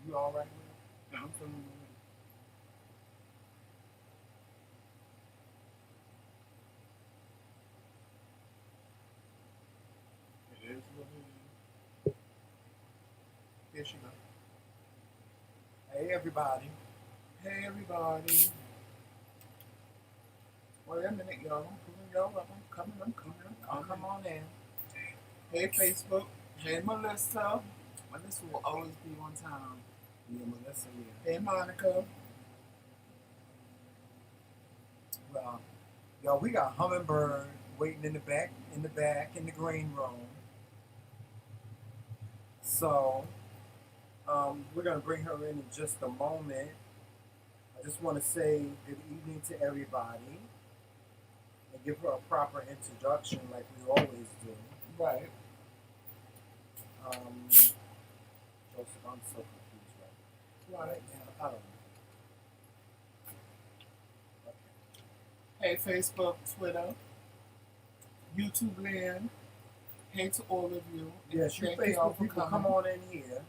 You all right with it? I'm feeling it. It is what it is. Here she goes. Hey everybody. Hey everybody. Wait a minute, y'all. I'm pulling y'all up. I'm coming. Come on in. Hey Facebook. Hey Melissa. Melissa will always be on time. Yeah, Melissa, yeah. Hey Monica. Well, y'all, we got Hummingbird waiting in the back, in the green room. So, we're gonna bring her in just a moment. I just want to say good evening to everybody and give her a proper introduction like we always do. Right. Joseph, I'm so confused right now. I don't know. Okay. Hey, Facebook, Twitter, YouTube land. Hey to all of you. Yes, you Facebook people, come on in here.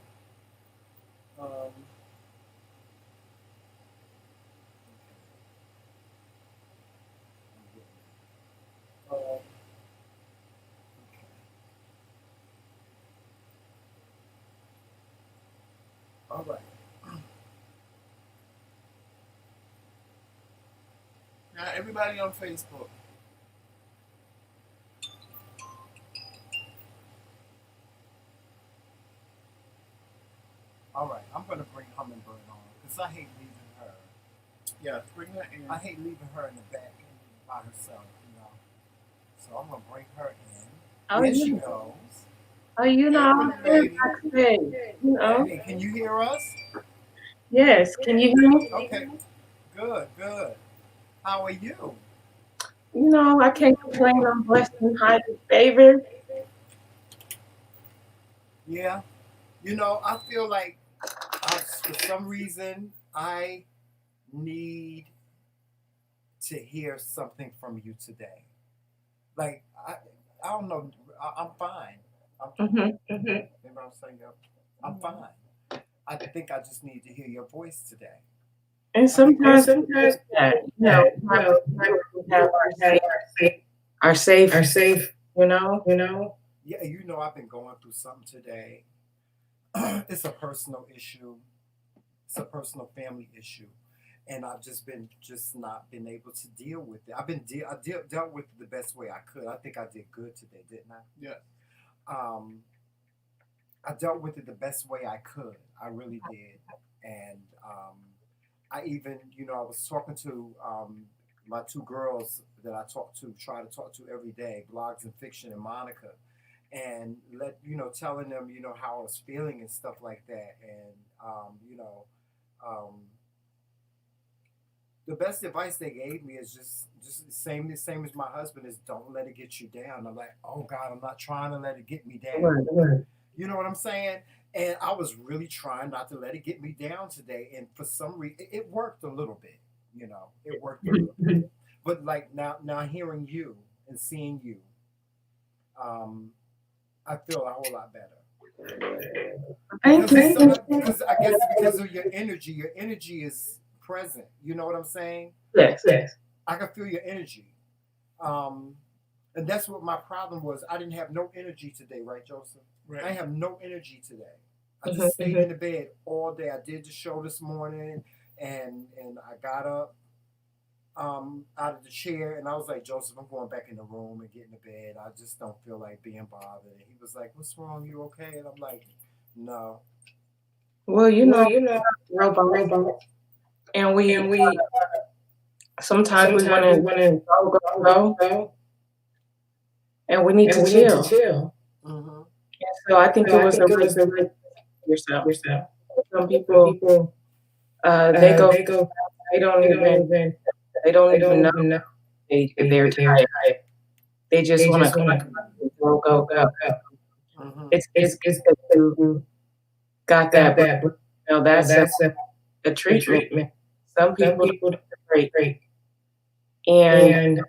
All right. Now, everybody on Facebook. All right, I'm going to bring Hummingbird on because I hate leaving her. Yeah, bring her in. I hate leaving her in the back by herself, you know. So I'm going to bring her in. Oh, there she goes. Oh, you know, Hey, can you hear us? Yes, can you hear me? Okay, good. How are you? You know, I can't complain. I'm blessed and highly favored. Yeah, you know, I feel like for some reason I need to hear something from you today. Like I don't know. I'm fine. Maybe I'm saying I'm fine. I think I just need to hear your voice today. And sometimes that, you know, have our safe, you know. Yeah, you know, I've been going through something today. It's a personal issue. It's a personal family issue, and I've just not been able to deal with it. Dealt with it the best way I could. I think I did good today, didn't I? Yeah. Um, I dealt with it the best way I could. I really did, and I even, you know, I was talking to my two girls that I try to talk to every day, Blogs and Fiction and Monica, and telling them, you know, how I was feeling and stuff like that, and um, the best advice they gave me is just the same as my husband is don't let it get you down. I'm like, oh God, I'm not trying to let it get me down. Right. You know what I'm saying? And I was really trying not to let it get me down today. And for some reason, it worked a little bit. You know, it worked a little bit. But like now hearing you and seeing you, I feel a whole lot better. Because I guess because of your energy is present. You know what I'm saying? Yes. I can feel your energy. And that's what my problem was. I didn't have no energy today, right, Joseph? Right. I have no energy today. I just stayed in the bed all day. I did the show this morning, and I got up out of the chair, and I was like, Joseph, I'm going back in the room and getting to bed. I just don't feel like being bothered. And he was like, what's wrong? You okay? And I'm like, no. Well, you know, robot, and we sometimes we want to go, and we need to chill. Mm-hmm. So I think it was a really yourself. Some people, they go, they don't even know they're tired. They just want to go. Mm-hmm. It's you got that. You know, that's a treatment. Some people great, and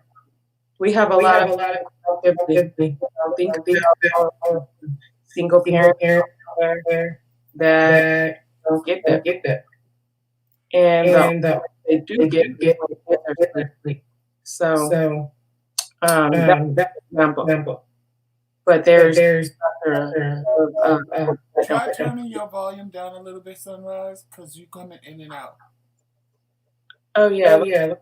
we have a lot of activity. I think single parent that don't get that. And they do get their sleep. So that's an example. But there's Try turning your volume down a little bit, SunRise, because you're coming in and out. oh yeah.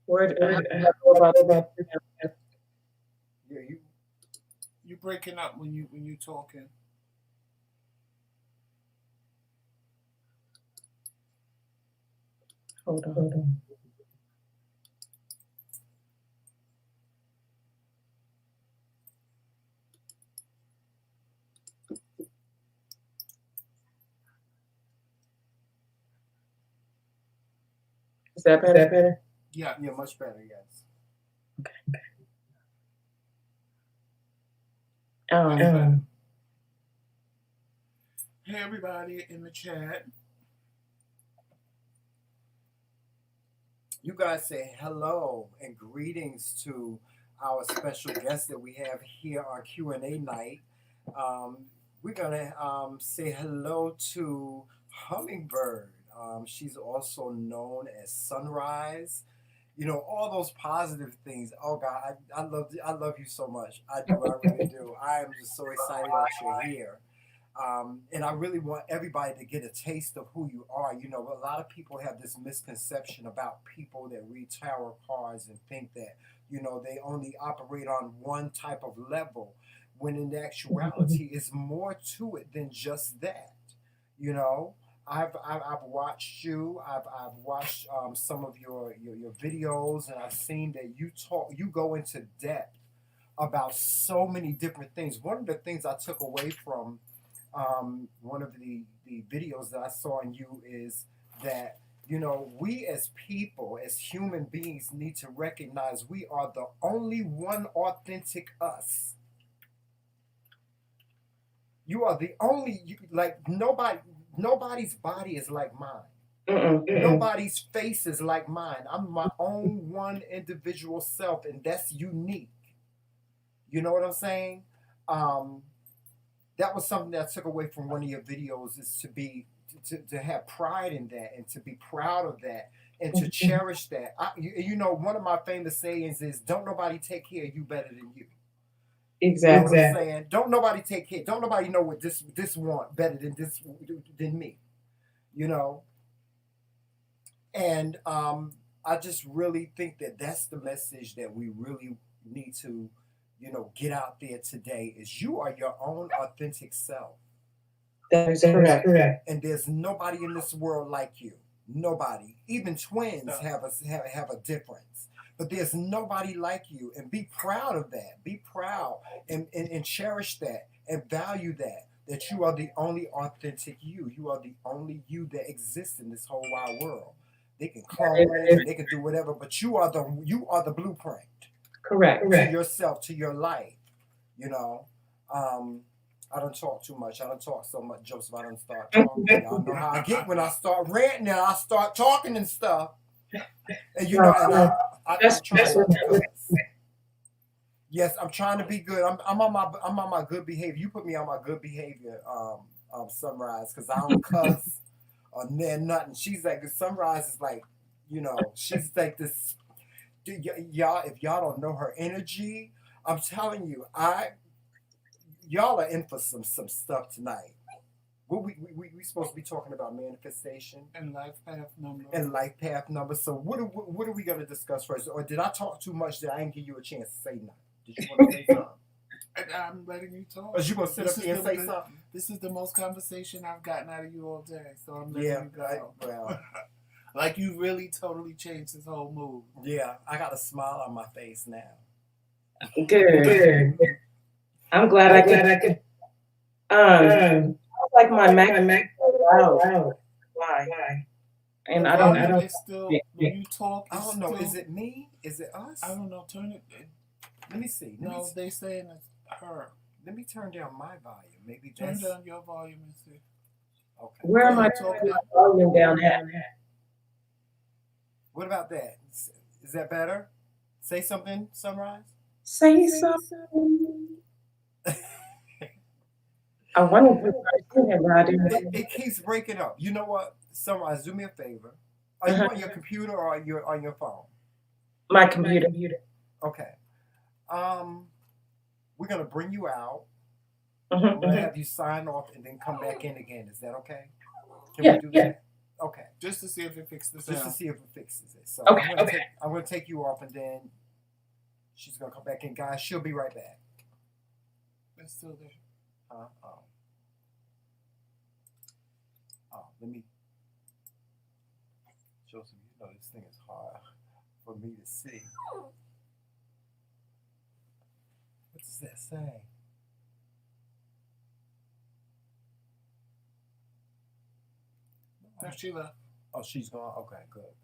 Where about Yeah, You're breaking up when you talking. hold on. Is that better? Yeah. yeah, much better. Yes. Hey, everybody in the chat. You guys say hello and greetings to our special guest that we have here on Q&A night. We're gonna say hello to Hummingbird. She's also known as SunRise. You know, all those positive things. Oh God, I love you so much. I do. I really do. I am just so excited that you're here. And I really want everybody to get a taste of who you are. You know, a lot of people have this misconception about people that read tarot cards and think that, you know, they only operate on one type of level, when in actuality, it's more to it than just that. You know, I've watched you. I've watched some of your videos, and I've seen that you go into depth about so many different things. One of the things I took away from one of the videos that I saw in you is that, you know, we as people, as human beings, need to recognize we are the only one authentic us. You are the only, like, nobody's body is like mine. Nobody's face is like mine. I'm my own one individual self, and that's unique. You know what I'm saying? That was something that I took away from one of your videos, is to have pride in that, and to be proud of that, and to cherish that. You know, one of my famous sayings is, "Don't nobody take care of you better than you." Exactly. You know what I'm saying? Don't nobody take care. Don't nobody know what this want better than me. You know, and I just really think that that's the message that we really need to, you know, get out there today. Is you are your own authentic self. That is correct. And there's nobody in this world like you. Nobody. Even twins have a difference. But there's nobody like you. And be proud of that. Be proud and cherish that and value that you are the only authentic you. You are the only you that exists in this whole wide world. They can clone it, they can do whatever, but you are the blueprint. Correct. To yourself, to your life. You know. I don't talk too much. I don't talk so much, Joseph. I don't start talking. Y'all know how I get when I start ranting and I start talking and stuff. And you know, and I'm trying not to cuss. Yes, I'm trying to be good. I'm on my good behavior. You put me on my good behavior, SunRise, because I don't cuss or nothing. She's like, SunRise is like, you know, she's like this. Y'all, if y'all don't know her energy, I'm telling you, y'all are in for some stuff tonight. We supposed to be talking about manifestation and life path number. So what are we going to discuss first? Or did I talk too much that I didn't give you a chance to say nothing? Did you want to say something? I'm letting you talk. Or you going to sit up here and say something? This is the most conversation I've gotten out of you all day, so I'm letting you go. Well, like you really totally changed this whole mood. Yeah, I got a smile on my face now. Good. I'm glad I could. Like my Mac. Wow. Why? And I don't. It's still, when you talk, I don't know. Is it me? Is it us? I don't know. Turn it. Let me see. They saying it's her. Let me turn down my volume. Maybe turn down your volume and see. Okay. Where am I talking volume down at? What about that? Is that better? Say something, SunRise. Say something. I wanted to start it, but I didn't. It keeps breaking up. You know what? Sunrise, do me a favor. Are you on your computer or are you on your phone? My computer. Okay. We're gonna bring you out. Mm-hmm. I'm gonna have you sign off and then come back in again. Is that okay? Can Yeah, we do that? Okay. Just to see if it fixes the Just to sound. see if it fixes it. So Okay, I'm gonna take you off and then she's gonna come back in. Guys, she'll be right back. It's still there. Let me Joseph, you know this thing is hard for me to see. What does that say? No, she left. Oh, she's gone. Okay, good.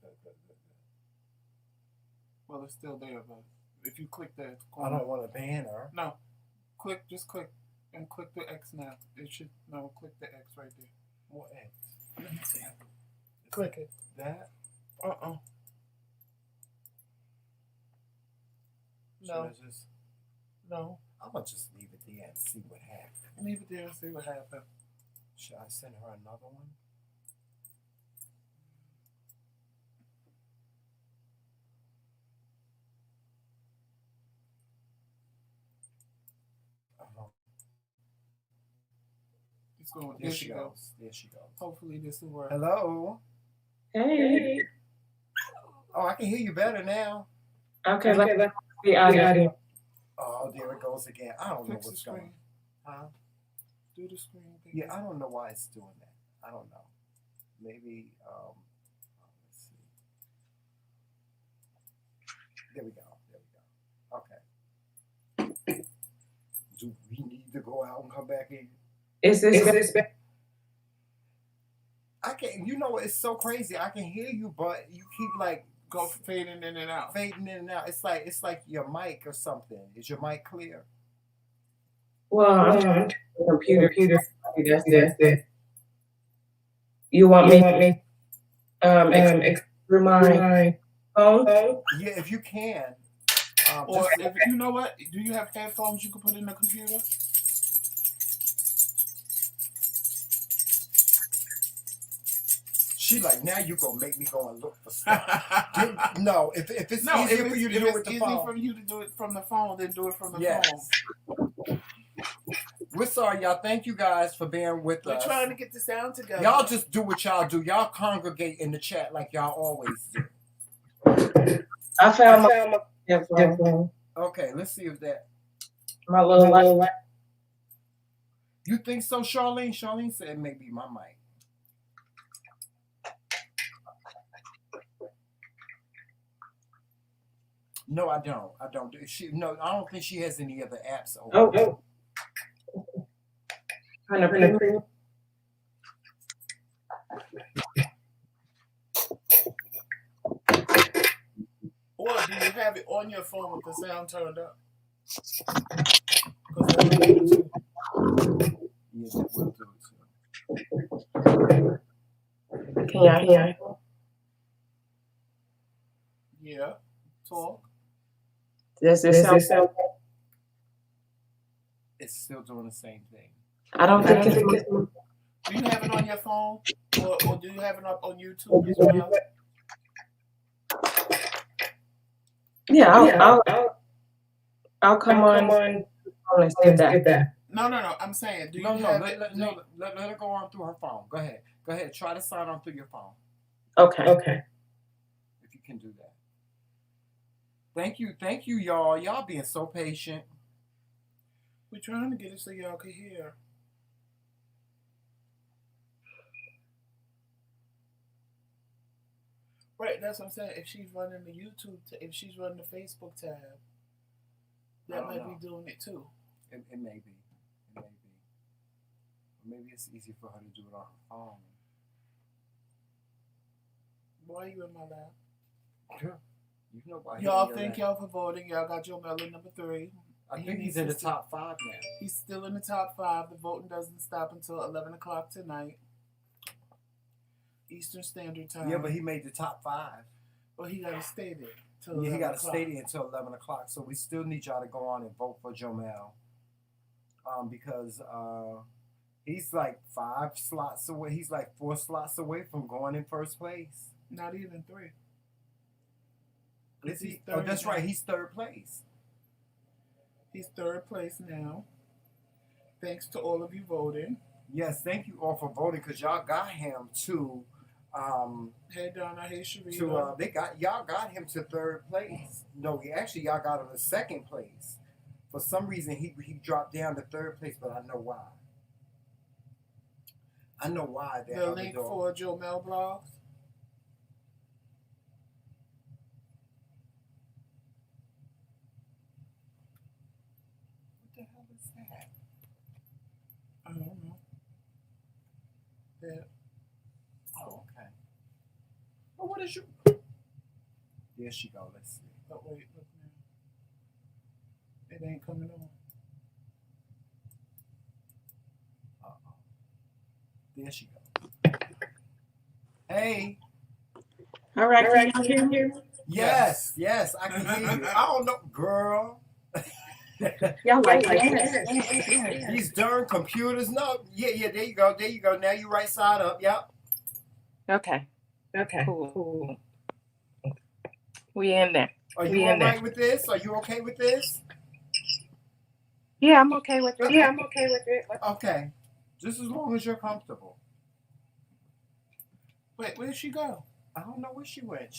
Well, it's still there, but if you click that I corner, don't want to ban her. no, just click and click the X now. It should click the X right there. What X? Let me see. Click it. That? No. No. I'm gonna just leave it there and see what happens. Leave it there and see what happens. Should I send her another one? It's going. There she goes. There she goes. Hopefully this will work. Hello. Hey. Oh, I can hear you better now. Okay, let's see audio. Oh, there it goes again. I don't know Fix the what's going on. screen. Huh? Do the screen thing. Yeah, I don't know why it's doing that. I don't know. Maybe, let's see. There we go. Okay. Do we need to go out and come back in? Is this I can, you know, it's so crazy. I can hear you, but you keep like Go fading in and out. fading in and out. It's like your mic or something. Is your mic clear? well, I'm on the computer. That's it. You want me through my phone? Yeah, if you can. Or if you know what, do you have headphones you can put in the computer? She like, now you gonna make me go and look for stuff. No, if it's easier for you to do it with the phone. Easy for you to do it from the phone, then do it from the Yes. phone. We're sorry, y'all. Thank you guys for bearing with us. We're trying to get the sound together. Y'all just do what y'all do. Y'all congregate in the chat like y'all always do. I found my headphone. Okay, let's see if that. My little light. You think so, Charlene? Charlene said it may be my mic. No, I don't. I don't. I don't think she has any other apps open. Oh. Kind of pretty. Or do you have it on your phone with the sound turned up? Because that will do it too. Yeah, that will do it too. Can y'all hear? Yeah. Talk. Does this sound? It's still doing the same thing. I don't think it's. Do you have it on your phone? Or do you have it up on YouTube as well? Yeah, I'll come on and see that. No. I'm saying, do you No, have let her go on through her phone. Go ahead. Try to sign on through your phone. Okay. If you can do that. Thank you, y'all. Y'all being so patient. We're trying to get it so y'all can hear. Right, that's what I'm saying. If she's running the YouTube, if she's running the Facebook tab, that might be doing it too. It may be. Maybe it's easier for her to do it on her phone. Why are you in my lap? Sure. You know why. Y'all, thank y'all for voting. Y'all got Joe Mellon number 3. I think he's in the top 5 now. He's still in the top 5. The voting doesn't stop until 11 o'clock tonight. Eastern Standard Time. Yeah, but he made the top 5. Well, he got to stay there till he got to 11 stay there until 11 o'clock. So we still need y'all to go on and vote for Jomel. Because He's like 5 slots away. He's like 4 slots away from going in first place. Not even 3. Is he? He's Oh, third that's now. right. He's 3rd place. He's 3rd place now. Thanks to all of you voting. Yes, thank you all for voting because y'all got him to. Hey Donna, hey Sharita. Y'all got him to 3rd place. No, y'all got him to 2nd place. For some reason, he dropped down to 3rd place, but I know why. I know why. The link for Joe Mel blogs. What the hell is that? I don't know. Yeah. Oh, okay. Oh, what is you? There she go. Let's see. Oh wait, look now. It ain't coming on. Uh-oh. There she goes. Hey. All right, can you hear me? Yes, I can hear you. I don't know, girl. Y'all like that? These darn computers. No, yeah. There you go. Now you right side up. Yep. Okay. Cool. We in there. Are you all right with this? Are you okay with this? Yeah, I'm okay with it. Okay. Just as long as you're comfortable. Wait, where'd she go? I don't know where she went.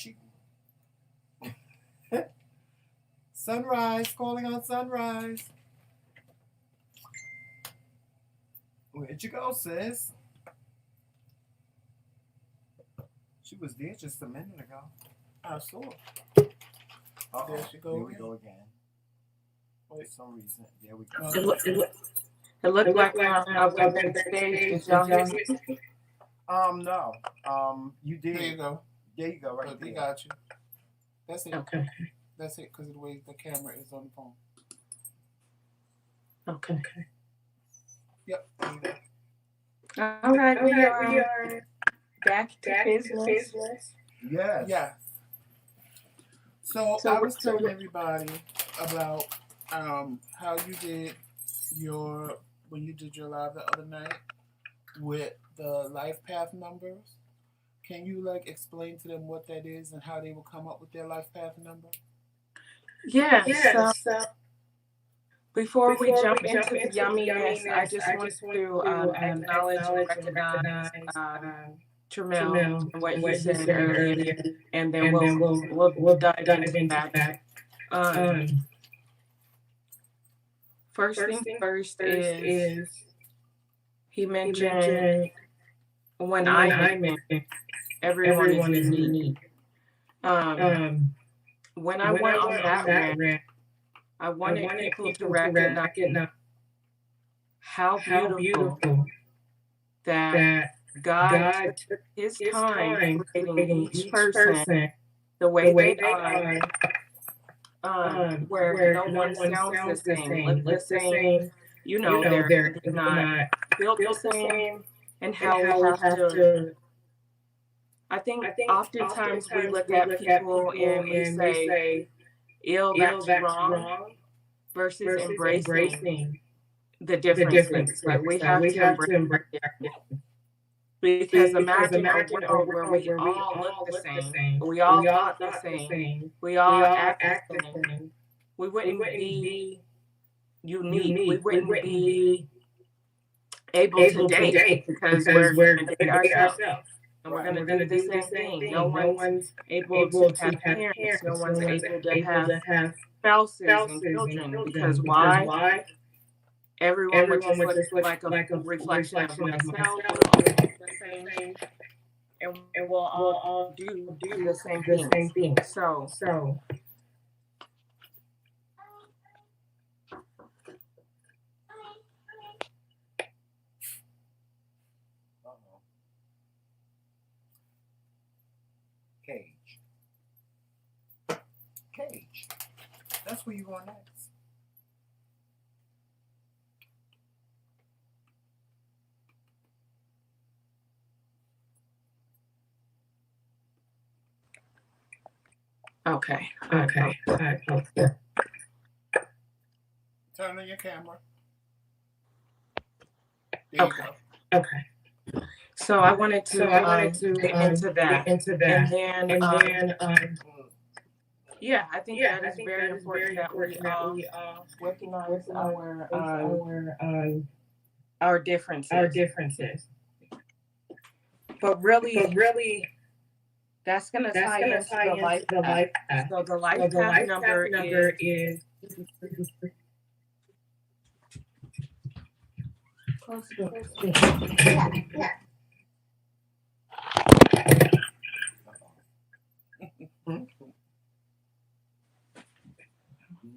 Sunrise, calling on Sunrise. Where'd you go, sis? She was there just a minute ago. I saw her. Uh-oh. There she go Here we again. go again. For some reason. There we go. It looked like I went backstage. Did y'all hear me? No. You did. There you go. There you go, right Look, there. they got you. That's it. Okay. That's it, because of the way the camera is on the phone. Okay. Yep. There you go. All right, we are back to business. Yes. Yeah. So I was telling everybody about how you did when you did your live the other night with the life path numbers. Can you explain to them what that is and how they will come up with their life path number? Yeah. So before we jump into the yumminess, I just want to acknowledge and recognize Tramel and what he said earlier, and then we'll dive into that. First thing first is he mentioned when I mentioned everyone is unique. When I went on that rant, I wanted people to recognize how beautiful that God took his time creating each person the way they are, where no one sounds the same, look the same, they're not built the same, and how we have to. I think oftentimes we look at people and we say, that's wrong, versus embracing the differences. Like we have to embrace it. Because imagine a world where we all look the same, we all talk the same, we all act the same. We wouldn't be unique. We wouldn't be able to date because we're going to date ourselves. And we're going to do the same thing. No one's able to have parents. No one's able to have spouses and children. Because why? Everyone would just look like a reflection of myself. The same, and we'll all do the same thing. So. Cage. That's where you going next. Okay. Turn on your camera. There you go. Okay. So I wanted to get into that. And then yeah, I think that is very important that we all recognize our differences. But really, that's going to tie into the life path. So the life path number is close to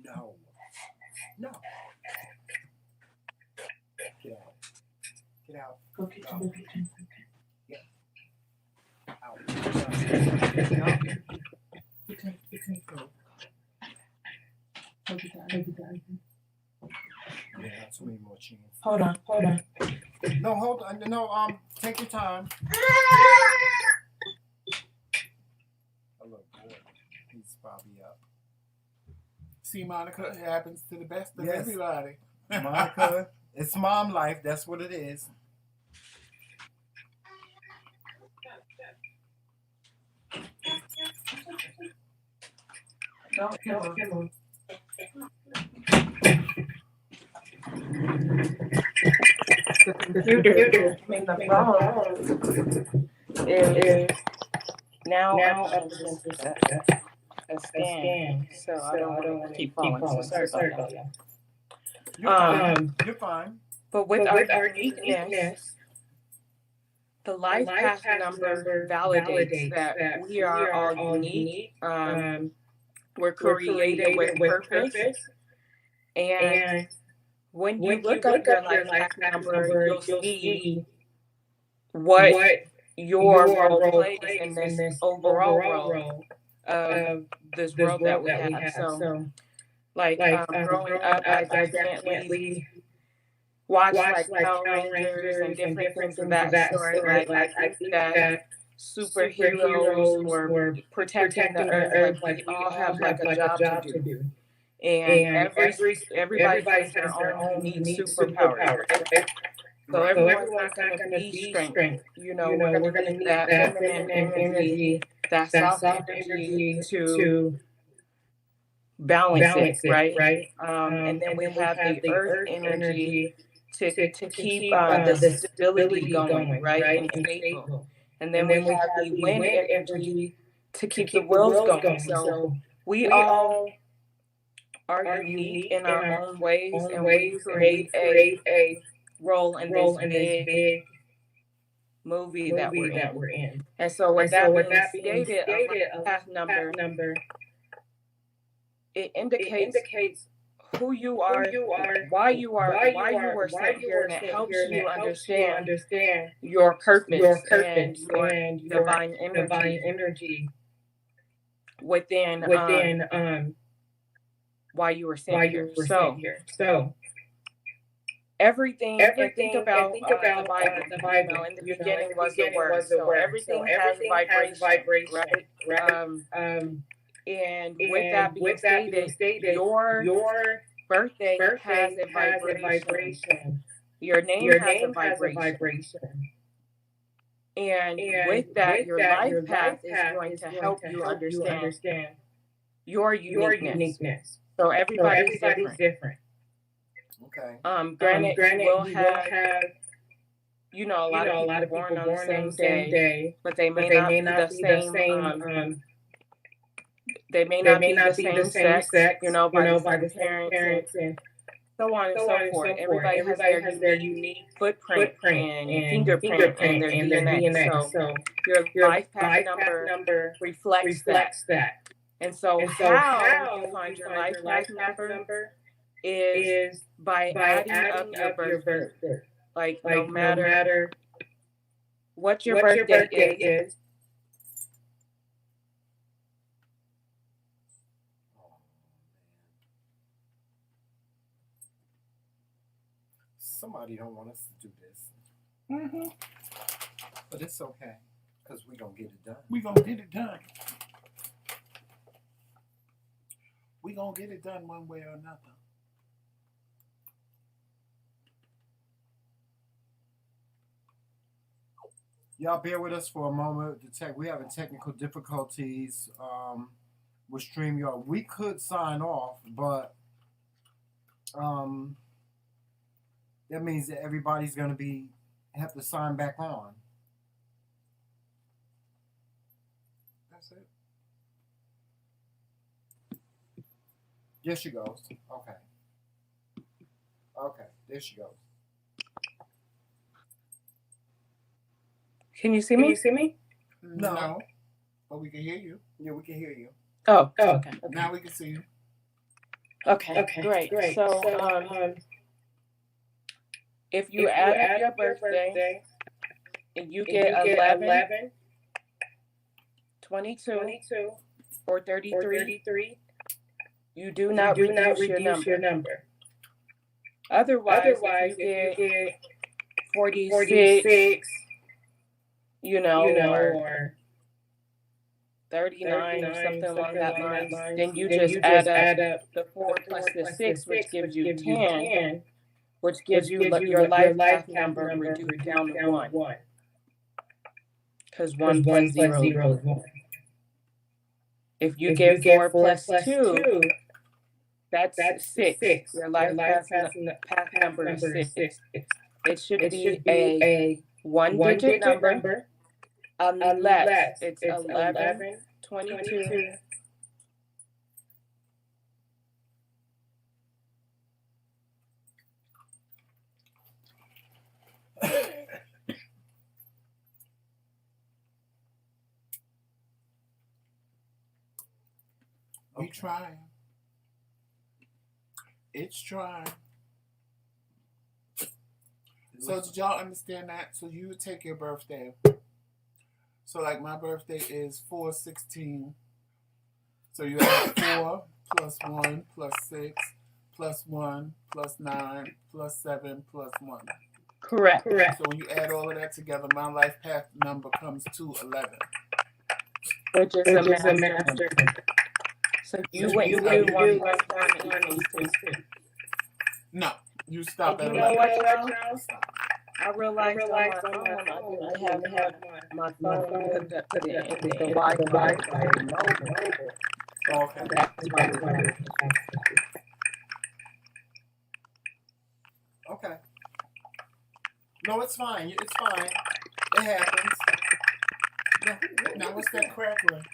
No. No. Get out. Get out. Go get Out. your kitchen. Yeah. Out. You can go. Yeah, too many more cheese. Hold on. No, hold on. No, take your time. Oh, look, boy. He's probably up. See, Monica, it happens to the best of Yes. everybody. Monica, it's mom life. That's what it is. Don't kill him. The computer, the phone is now up against a scan. So I don't want to keep falling. So sorry about that. You're fine. But with our uniqueness, the life path number validates that we are all unique. We're created with purpose. And when you look up your life path number, you'll see what your role plays in this overall role of this world that we have. So, growing up, I definitely watched Power Rangers and different things of that sort. I think that superheroes were protecting the earth. Like we all have a job to do. And everybody has their own unique superpowers. So everyone's not going to be strength. We're going to need that feminine energy, that soft energy to balance it, right? And then we have the earth energy to keep the stability going, right? And stable. And then we have the wind energy to keep the wheels going. So we all are unique in our own ways, and we create a role in this big movie that we're in. And so with that being stated, a path number, it indicates who you are, why you were sent here, and it helps you understand your purpose and your divine energy within why you were sent here. So everything, and think about the Bible. In the beginning was the Word. So everything has vibration, right? And with that being stated, your birthday has a vibration. Your name has a vibration. And with that, your life path is going to help you understand your uniqueness. So everybody's different. Okay. Granted, you will have a lot of people born on the same day, but they may not be the same. They may not be the same sex, by the same parents, and so on and so forth. Everybody has their unique footprint and fingerprint and their DNA. So your life path number reflects that. And so how you find your life path number is by adding up your birthday. Like no matter what your birthday is. Somebody don't want us to do this. Mm-hmm. But it's okay, because we're going to get it done. We're going to get it done. We're going to get it done one way or another. Y'all bear with us for a moment. We're having technical difficulties with StreamYard. We could sign off, but um, that means that everybody's going to have to sign back on. That's it. There she goes. Okay. Okay, there she goes. Can you see me? No. But we can hear you. Yeah, we can hear you. Oh, okay. Now we can see you. Okay, great. So, if you add up your birthday and you get 11, 22, or 33, you do not reduce your number. Otherwise, if you get 46, or 39 or something along that line, then you just add up the 4 plus the 6, which gives you 10, which gives you your life path number reduced down to 1. Because 1 plus 0 is 1. If you get 4 plus 2, that's 6. Your life path number is 6. It should be a one-digit number, unless it's 11, 22. We trying. It's trying. So did y'all understand that? So you would take your birthday. So like my birthday is 4/16. So you have 4 plus 1 plus 6 plus 1 plus 9 plus 7 plus 1. Correct. So when you add all of that together, my life path number comes to 11. Which is a master. So you went through 1 plus 1 equals 2. No, you stop And at you know 11. what, y'all? I realized on my phone, I didn't have my phone hooked up to the Wi-Fi. Okay. That's why. Okay. No, it's fine. It's fine. It happens. Now what's that crackling?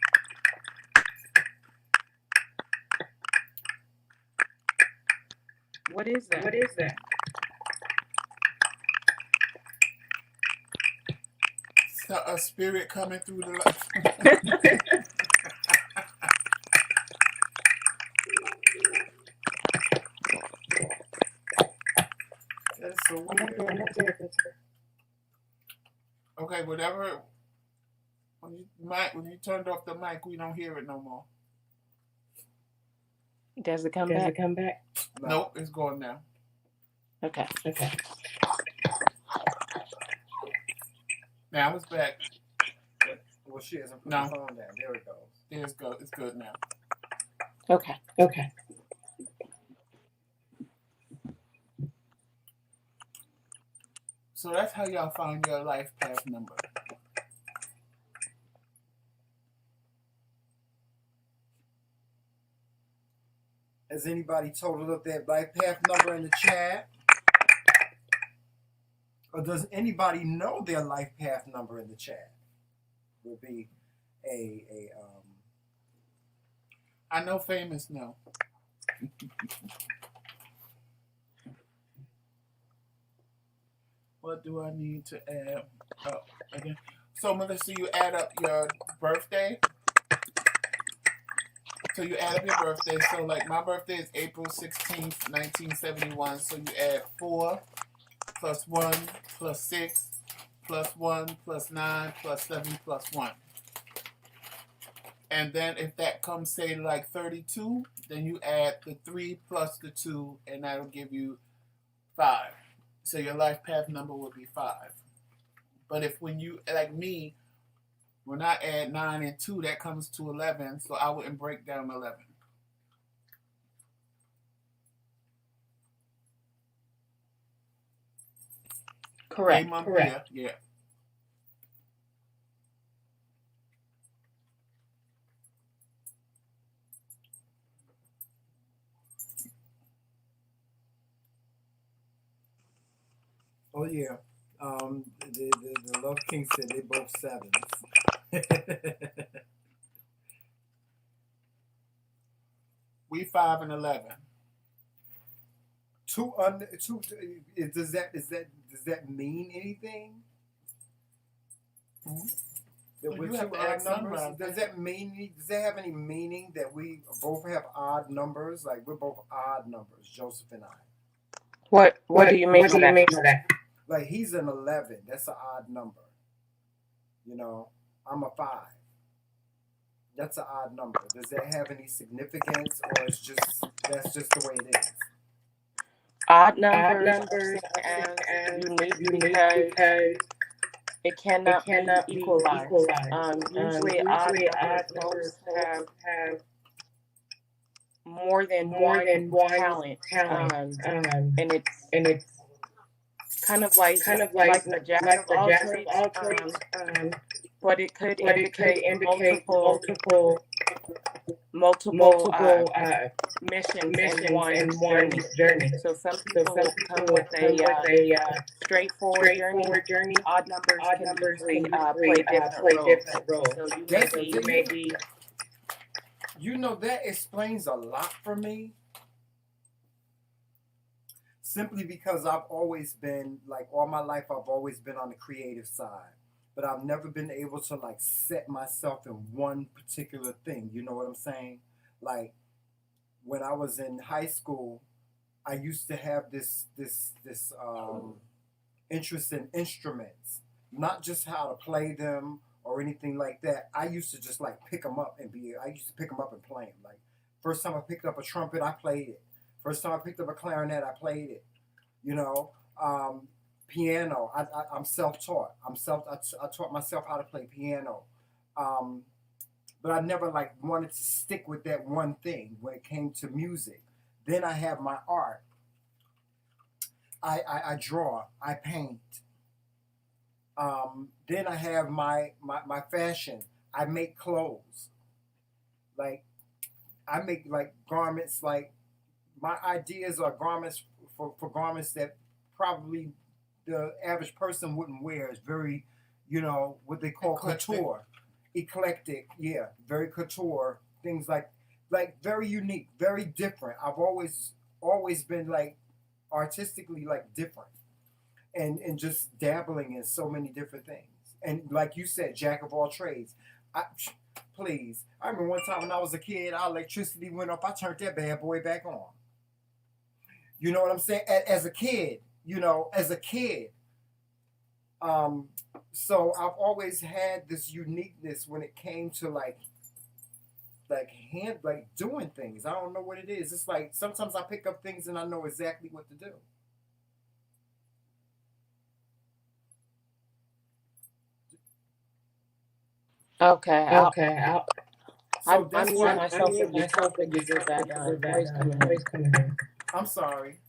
What is that? It's a spirit coming through the That's so weird. Okay, whatever. When you turned off the mic, we don't hear it no more. Does it come back? No. Nope, it's gone now. Okay. Now it's back. Well, she hasn't put No. the phone down. There it goes. There it goes. It's good now. Okay. So that's how y'all find your life path number. Has anybody totaled up that life path number in the chat? Or does anybody know their life path number in the chat? Would be I know famous no. What do I need to add up again? So Melissa, you add up your birthday. So you add up your birthday. So like my birthday is April 16th, 1971. So you add 4 plus 1 plus 6 plus 1 plus 9 plus 7 plus 1. And then if that comes, say, like 32, then you add the 3 plus the 2, and that'll give you 5. So your life path number will be 5. But if when you, like me, when I add 9 and 2, that comes to 11, so I wouldn't break down 11. Correct. Yeah. Oh yeah. The Love King said they both sevens. We 5 and 11. Two. Does that mean anything? Mhm. That Well, we're you have two to odd ask numbers? Sunrise. Does that have any meaning that we both have odd numbers? Like we're both odd numbers, Joseph and I. What do you mean What by do you that? mean by that? Like he's an 11. That's an odd number. You know, I'm a 5. That's an odd number. Does that have any significance, or it's just that's just the way it is? Odd Odd numbers are numbers seen as as unique unique because because it it cannot be cannot be equalized. equalized. Usually, odd Usually, numbers odd hosts numbers have have more than more one than one talent, talent, and it's and it's kind of like kind of a jack like of the all jack of trades, all trades, but it could but it could indicate indicate multiple multiple multiple missions in missions one in one journey. journey. So some So people some come people with come with a straightforward journey. straightforward journey. Odd numbers Odd can numbers usually can play usually different play roles. different roles. So you That's may You be may be that explains a lot for me. Simply because I've always been like all my life I've always been on the creative side, but I've never been able to like set myself in one particular thing. You know what I'm saying? Like when I was in high school, I used to have this interest in instruments, not just how to play them or anything like that. I used to just like pick them up and be. I used to pick them up and play them. Like first time I picked up a trumpet, I played it. First time I picked up a clarinet, I played it. You know, piano. I'm self-taught. I taught myself how to play piano. Um, but I never like wanted to stick with that one thing when it came to music. Then I have my art. I draw. I paint. Then I have my fashion. I make clothes. Like I make like garments. Like my ideas are garments for garments that probably the average person wouldn't wear. It's very, what they call Eclectic. couture, eclectic. Yeah, very couture. Things like very unique, very different. I've always been like artistically like different and just dabbling in so many different things. And like you said, jack of all trades. I, please, I remember one time when I was a kid, our electricity went off. I turned that bad boy back on. You know what I'm saying? As a kid, as a kid. Um, so I've always had this uniqueness when it came to like doing things. I don't know what it is. It's like sometimes I pick up things and I know exactly what to do. okay. okay. So I that's mute why myself when you talk because there's that voice coming in. coming in. I'm sorry.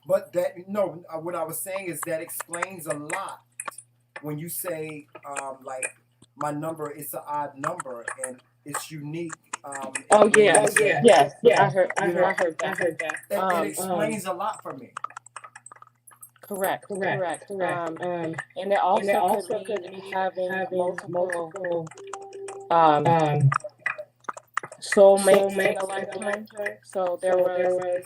But that no, what I was saying is that explains a lot when you say like my number is an odd number and it's unique. Oh in yeah, ways that, yes. Yeah, I heard you know, I heard I that. heard that. it explains a lot for me. Correct. Correct. And it And it also could also could mean be having multiple multiple um soulmates in a soulmates in a lifetime. lifetime. So there So there was was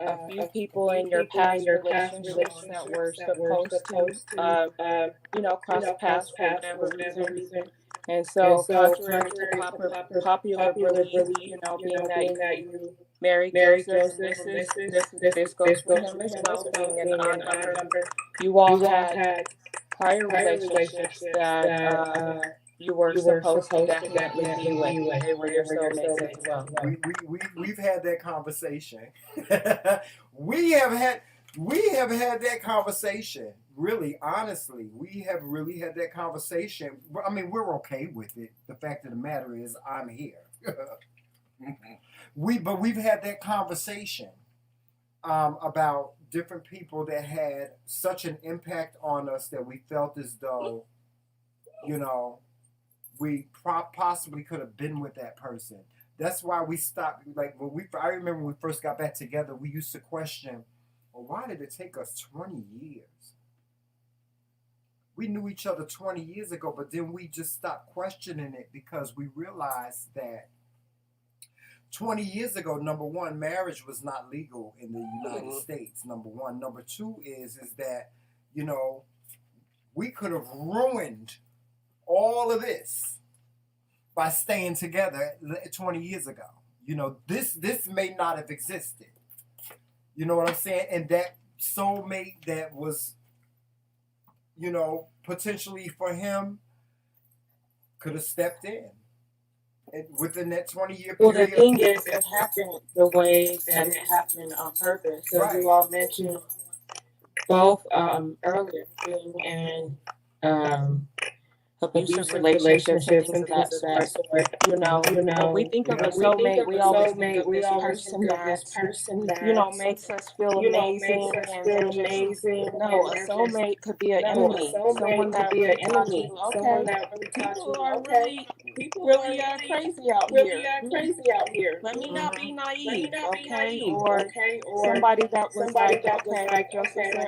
a few a people few in your people in past your past relationships that were relationships that were supposed to, supposed to, cross cross paths for paths for whatever whatever reason. reason. And And so, so, contrary to contrary to popular popular belief, belief, being that being that you you married married Joseph, and Joseph, and this this goes for goes him for as him as well, well, being an being odd an odd number. number. You all You all had had prior prior relationships relationships that that you were you were supposed to supposed to definitely definitely be with. be with. They were They your were your soulmates as soulmates well. as well. We've had that conversation. we have had we have had that conversation. Really, honestly, we have really had that conversation. I mean, we're okay with it. The fact of the matter is, I'm here. But we've had that conversation about different people that had such an impact on us that we felt as though, you know, we possibly could have been with that person. That's why we stopped. Like I remember when we first got back together, we used to question Or why did it take us 20 years? We knew each other 20 years ago, but then we just stopped questioning it because we realized that 20 years ago, number one, marriage was not legal in the United States, number one. Number two is that, you know, we could have ruined all of this by staying together 20 years ago. You know, this may not have existed. You know what I'm saying? And that soulmate that was, you know, potentially for him could have stepped in. And within that 20-year period. Well, the thing is, it happened the way that it happened on purpose. So Right. you all mentioned both earlier being in abusive relationships and things of that sort. You know, when we think of a soulmate, we always think of this person that, you know, makes us feel amazing and just, no, a soulmate could be an enemy. Someone that really taught you, okay, people are really crazy out here. Let me not be naive, okay? Or somebody that was like, okay, Joseph said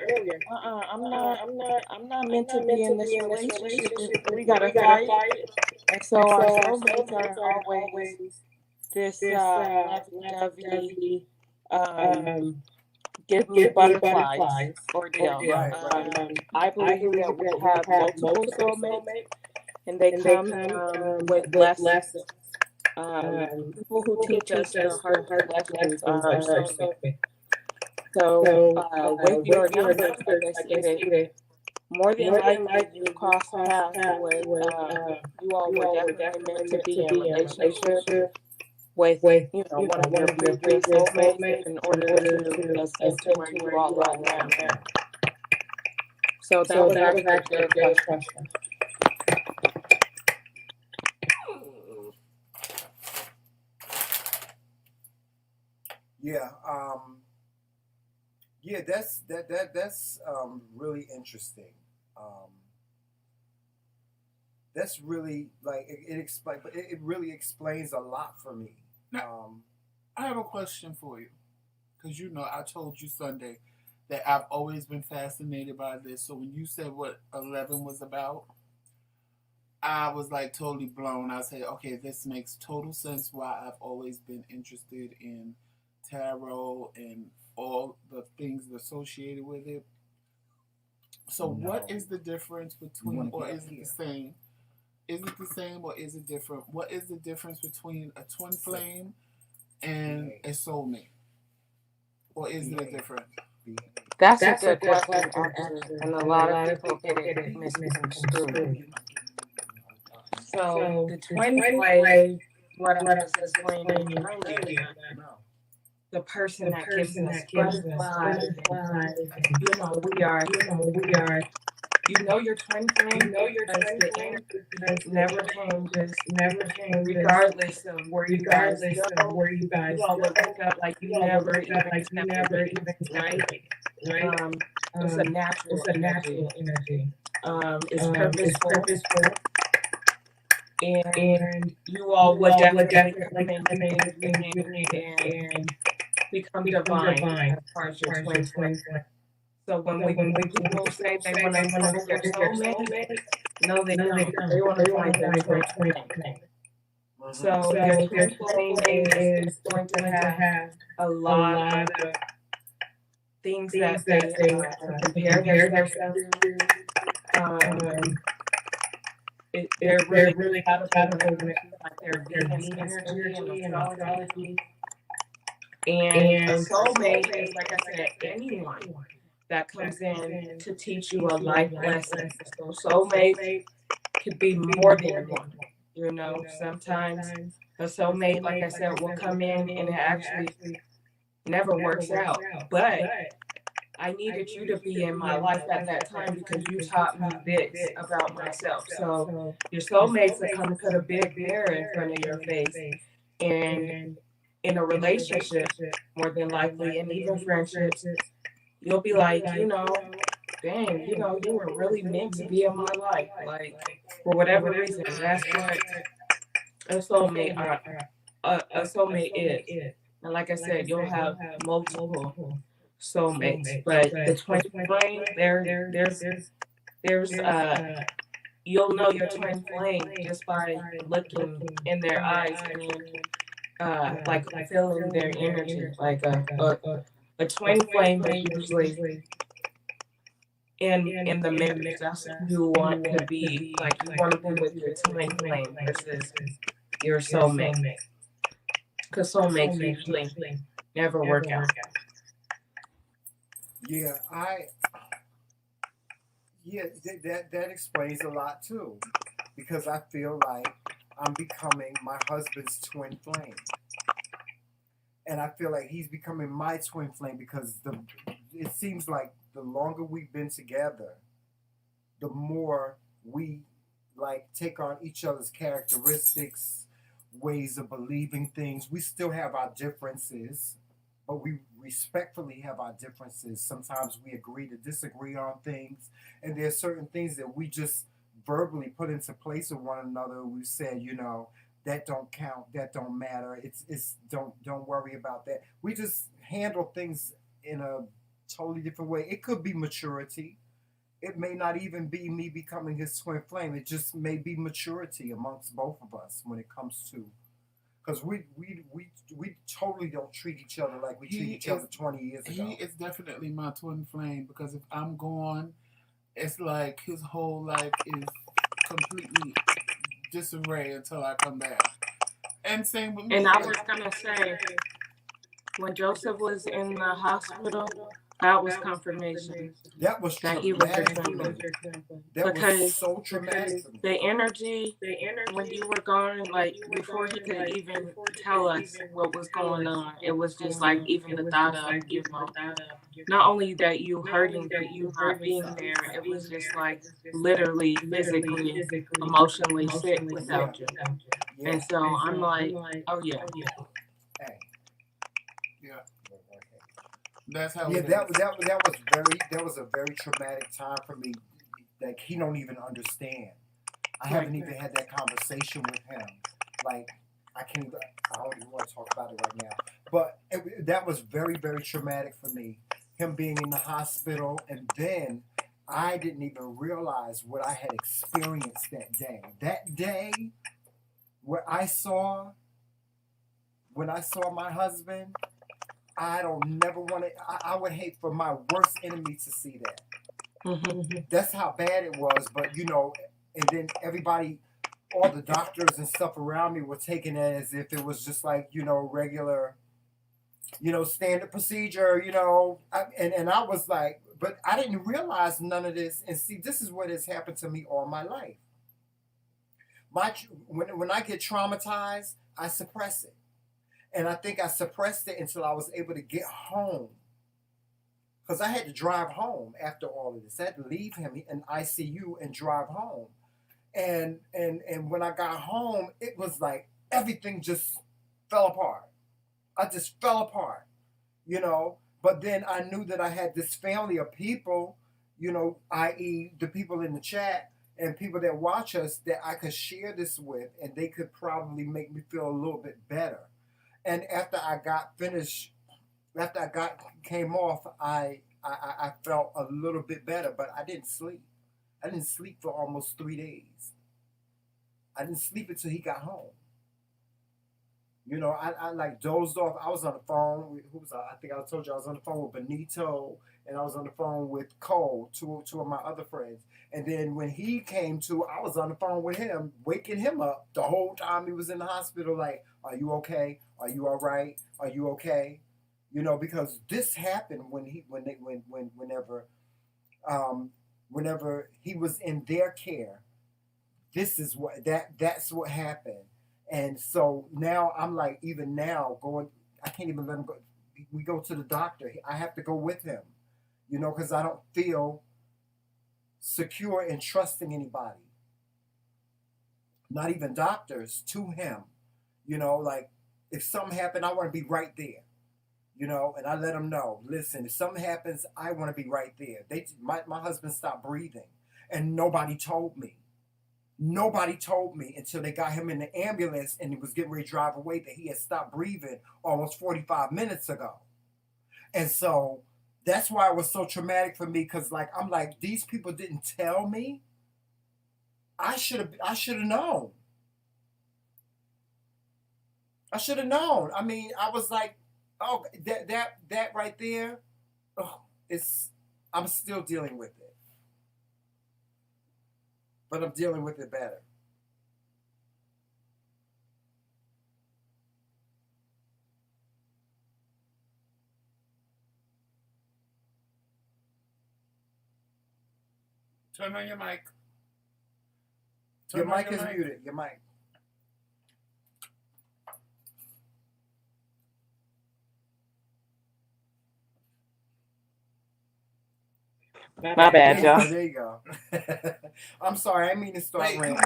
earlier, I'm not meant to be in this relationship. We gotta fight. And so our soulmates are always this lovey-dovey, give me butterflies ordeal. I believe that we have multiple soulmates, and they come with lessons. People who teach us the hard lessons are our soulmates. So with your numbers, like I stated, more than likely you cross paths with you all were definitely meant to be in a relationship with you know one of your previous soulmates in order to assist to where you all are now. So that was actually a good question. Yeah, yeah, that's really interesting. That's really like it really explains a lot for me. I have a question for you, because you know I told you Sunday that I've always been fascinated by this. So when you said what 11 was about, I was like totally blown. I said, okay, this makes total sense why I've always been interested in tarot and all the things associated with it. So what is the difference between, or is it the same? Is it the same or is it different? What is the difference between a twin flame and a soulmate? Or is it a difference? That's a good question, and a lot of people get it misconstrued. So the twin flame, what I was explaining earlier, the person that gives us butterflies, you know, we are. You know your twin flame, the energy never changes, regardless of where you guys go. You all will wake up like you never even right? It's a natural energy. It's purposeful. And you all would definitely come in and become divine as far as your twin flame. So when people say they want to find their soulmate, no, they don't. They want to find their twin flame. So your twin flame is going to have a lot of things that they compare themselves to. They're really compatible with like their Venus energy and astrology. And a soulmate is, like I said, anyone that comes in to teach you a life lesson. So soulmate could be more than one. You know, sometimes a soulmate, like I said, will come in and it actually never works out. But I needed you to be in my life at that time because you taught me this about myself. So your soulmates will come put a big mirror in front of your face. And in a relationship, more than likely, and even friendships, you'll be like, you know, dang, you know, you were really meant to be in my life. Like, for whatever reason, that's what a soulmate is. And like I said, you'll have multiple soulmates, but the twin flame, there's you'll know your twin flame just by looking in their eyes and like feeling their energy. Like a twin flame is usually in the marriage. That's who you want to be. Like you want to be with your twin flame versus your soulmate, because soulmates usually never work out. Yeah, that explains a lot too, because I feel like I'm becoming my husband's twin flame, and I feel like he's becoming my twin flame because it seems like the longer we've been together, the more we like take on each other's characteristics, ways of believing things. We still have our differences, but we respectfully have our differences. Sometimes we agree to disagree on things, and there are certain things that we just verbally put into place with one another. We said, that don't count, that don't matter. It's don't worry about that. We just handle things in a totally different way. It could be maturity. It may not even be me becoming his twin flame. It just may be maturity amongst both of us when it comes to, because we totally don't treat each other like we treat each other 20 years ago. He is definitely my twin flame, because if I'm gone, it's like his whole life is completely disarray until I come back. And same with me. And I was gonna say, when Joseph was in the hospital, that was confirmation That was that he was your traumatic. twin. That Because was so traumatic for me. the energy when you were gone, like before he could even tell us what was going on, it was just like even the thought of, not only that you hurting, but you not being there, it was just like literally, physically, emotionally sick without you. Yeah. And so I'm like, oh yeah. Hey. Yeah. That's how. Yeah, it that is. was a very traumatic time for me. Like he don't even understand. I haven't even had that conversation with him. Like I don't even want to talk about it right now. But that was very, very traumatic for me. Him being in the hospital, and then I didn't even realize what I had experienced that day. That day, when I saw my husband, I would hate for my worst enemy to see that. Mm-hmm. That's how bad it was. But and then everybody, all the doctors and stuff around me were taking it as if it was just like regular, standard procedure. And I was like, but I didn't realize none of this. And see, this is what has happened to me all my life. When I get traumatized, I suppress it. And I think I suppressed it until I was able to get home. Because I had to drive home after all of this. I had to leave him in ICU and drive home. And when I got home, it was like everything just fell apart. I just fell apart, But then I knew that I had this family of people, i.e. the people in the chat and people that watch us, that I could share this with, and they could probably make me feel a little bit better. And after I got finished, came off, I felt a little bit better, but I didn't sleep. I didn't sleep for almost 3 days. I didn't sleep until he got home. I like dozed off. I was on the phone with, I think I told you I was on the phone with Benito, and I was on the phone with Cole, two of my other friends. And then when he came to, I was on the phone with him, waking him up the whole time he was in the hospital. Like, are you okay? Are you all right? Are you okay? Because this happened whenever he was in their care. This is that's what happened. And so now I'm like, even now I can't even let him go. We go to the doctor. I have to go with him, because I don't feel secure in trusting anybody. Not even doctors, to him. Like if something happened, I want to be right there. And I let him know, listen, if something happens, I want to be right there. My husband stopped breathing, and nobody told me. Nobody told me until they got him in the ambulance and he was getting ready to drive away that he had stopped breathing almost 45 minutes ago. And so, That's why it was so traumatic for me, because like I'm like, these people didn't tell me. I should have known. I should have known. I mean, I was like, oh, that right there, oh, it's I'm still dealing with it, but I'm dealing with it better. Turn on your mic. Your Turn on mic is muted. Your mic. My bad, There you go. y'all. There you go. I'm sorry. I didn't mean to start Wait, ranting.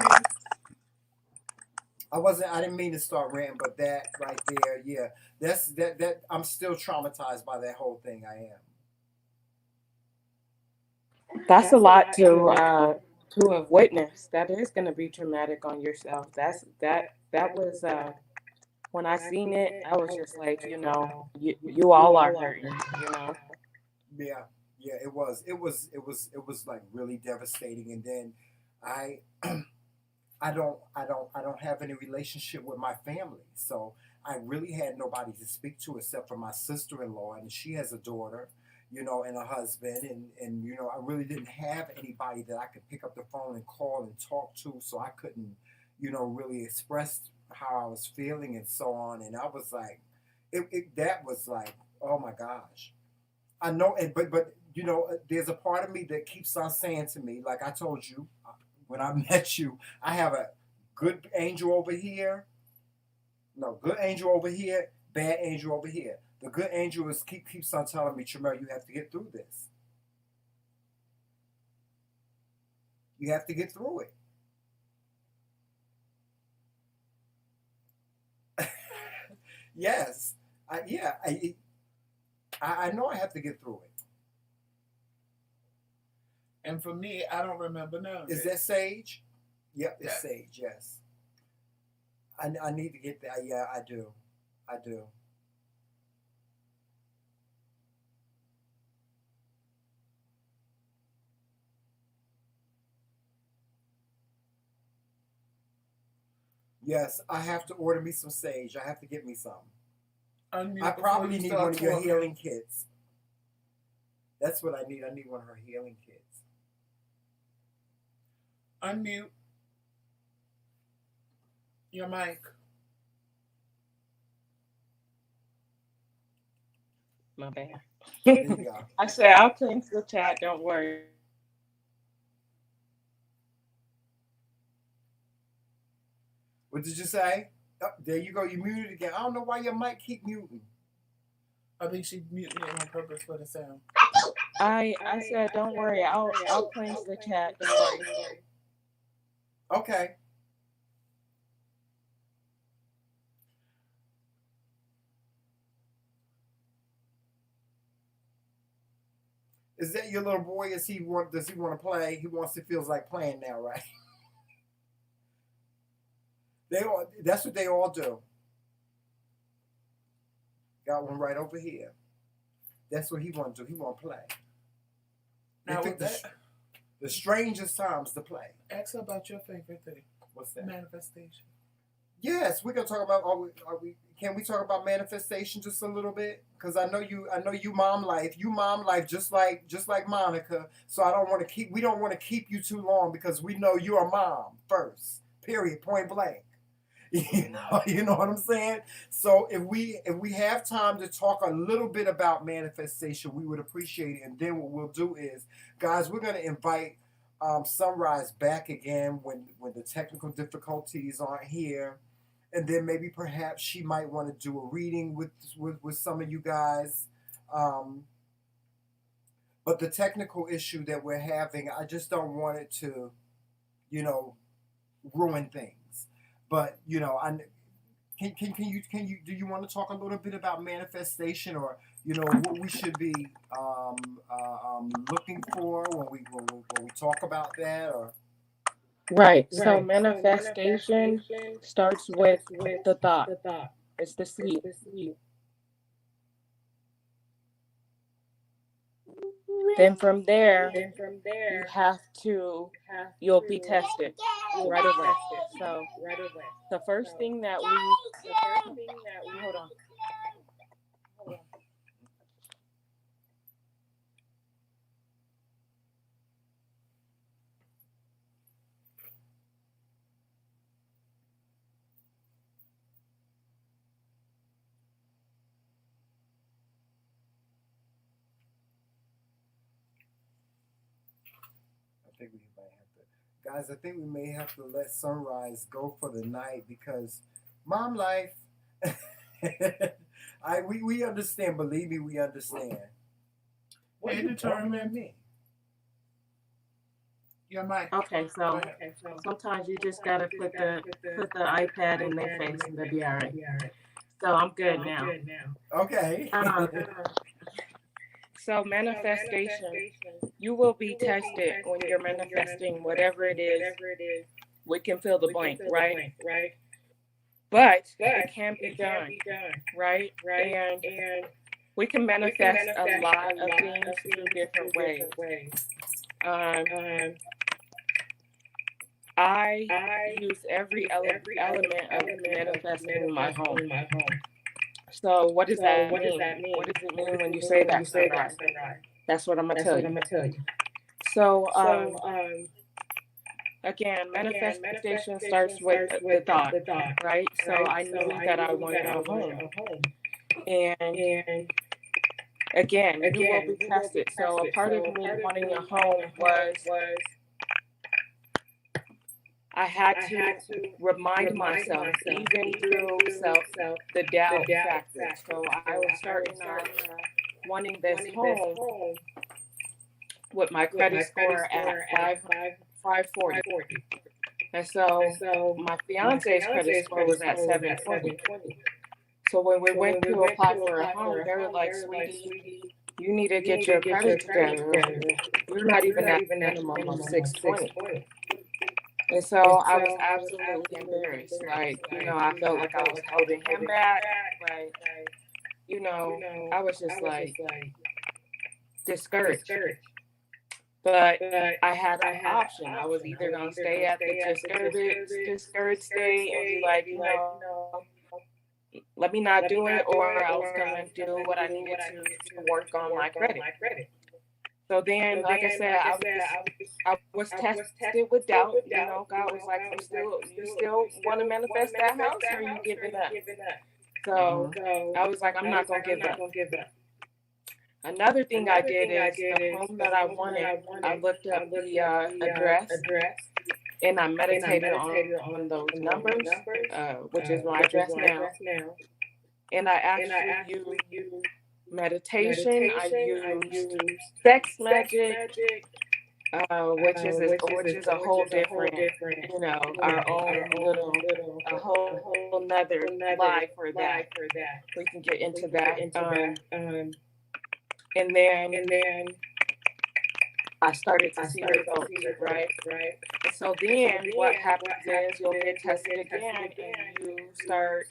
I didn't mean to start ranting, but that right there, yeah. That. I'm still traumatized by that whole thing. I am. That's a lot to have witnessed. That is going to be traumatic on yourself. That was when I seen it, I was just like, you all are hurting. Yeah. Yeah. It was like really devastating. And then I I don't have any relationship with my family. So I really had nobody to speak to except for my sister-in-law, and she has a daughter, and a husband, and I really didn't have anybody that I could pick up the phone and call and talk to, so I couldn't, really express how I was feeling and so on. And I was like, that was like, oh my gosh. I know, but there's a part of me that keeps on saying to me, like I told you when I met you, I have a good angel over here. No, good angel over here, bad angel over here. The good angel keeps on telling me, Tremere, you have to get through this. You have to get through it. Yes, yeah, I know I have to get through it. And for me, I don't remember none of Is it. that sage? Yep, it's Yeah. sage. Yes, I need to get that. Yeah, I do. I do. Yes, I have to order me some sage. I have to get me some. Unmute I before probably you need start one of your talking. healing kits. That's what I need. I need one of her healing kits. Unmute your mic. My bad. There you go. I said, I'll cleanse the chat. Don't worry. What did you say? Oh, there you go. You muted again. I don't know why your mic keep muting. I think she muted it on purpose for the sound. I said, don't worry. I'll cleanse the chat. Don't worry. Okay. Is that your little boy? Does he want to play? He wants to feels like playing now, right? That's what they all do. Got one right over here. That's what he want to do. He want to play. They Now, pick with that, the strangest times to play. ask her about your favorite thing. What's that? Manifestation. Yes, we're gonna talk about. Can we talk about manifestation just a little bit? Because I know you mom life. You mom life just like Monica. So I don't want to keep. We don't want to keep you too long because we know you're a mom first. Period. Point blank. You know what I'm saying. So if we have time to talk a little bit about manifestation, we would appreciate it. And then what we'll do is, guys, we're gonna invite SunRise back again when the technical difficulties aren't here, and then maybe perhaps she might want to do a reading with some of you guys. Um, but the technical issue that we're having, I just don't want it to, you know, ruin things. But I can you do you want to talk a little bit about manifestation, or what we should be looking for when we talk about that, or Right. So manifestation starts with the thought. It's the seed. Then from there, you have to, you'll be tested right away. So the first thing that hold on. I think we might have to, guys. I think we may have to let SunRise go for the night because mom life. We understand. Believe me, we understand. What Hey, are you talking at me? Your mic. Okay, so sometimes you just gotta put the iPad in their face and they'll be all right. So I'm good now. Okay. So manifestation, you will be tested when you're manifesting whatever it is. We can fill the blank, right? But it can be done, right? And we can manifest a lot of things through different ways. I use every element of manifesting in my home. So what does that mean? What does it mean when you say that, SunRise? That's what I'm gonna tell you. So again, manifestation starts with the thought, right? So I knew that I wanted a home, and again, you will be tested. So a part of me wanting a home was I had to remind myself, even through the doubt factor. So I was starting off wanting this home with my credit score at 540. And so my fiance's credit score was at 720. So when we went to apply for a home, they were like, sweetie, you need to get your credit together. You're not even at the minimum of 620. And so I was absolutely embarrassed. Like, I felt like I was holding him back. Like, I was just like discouraged. But I had an option. I was either going to stay at the discouraged state and be like, let me not do it, or I was going to do what I needed to work on my credit. So then, like I said, I was tested with doubt. God was like, you still want to manifest that house, or are you giving up? So I was like, I'm not going to give up. Another thing I did is the home that I wanted, I looked up the address, and I meditated on those numbers, which is my address now. And I actually used meditation. I used sex magic, which is a whole different, our own little, a whole nother life for that. We can get into that. And then I started to see results, right? So then what happens is you'll get tested again and you start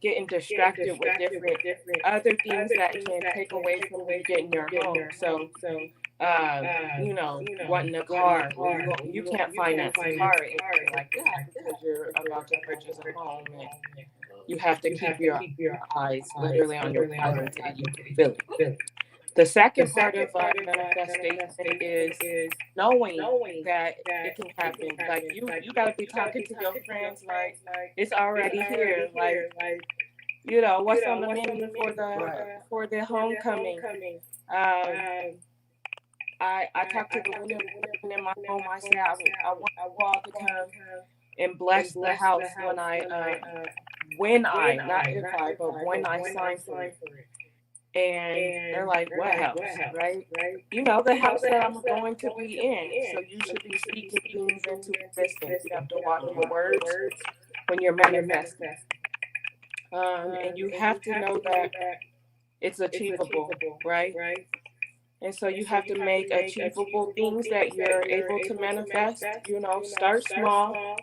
getting distracted with different other things that can take away from you getting your home. So, wanting a car, you can't finance a car or anything like that because you're about to purchase a home and you have to keep your eyes literally on your car until you can feel it. The second part of manifestation is knowing that it can happen. Like you gotta be talking to your friends like it's already here. Like what's on the menu for the homecoming. I talked to the women in my home. I said I want y'all to come and bless the house when I not if I, but when I sign for it. And they're like, what house, right? The house that I'm going to be in. So you should be speaking things into existence. You have to watch your words when you're manifesting. And you have to know that it's achievable, right? And so you have to make achievable things that you're able to manifest. Start small.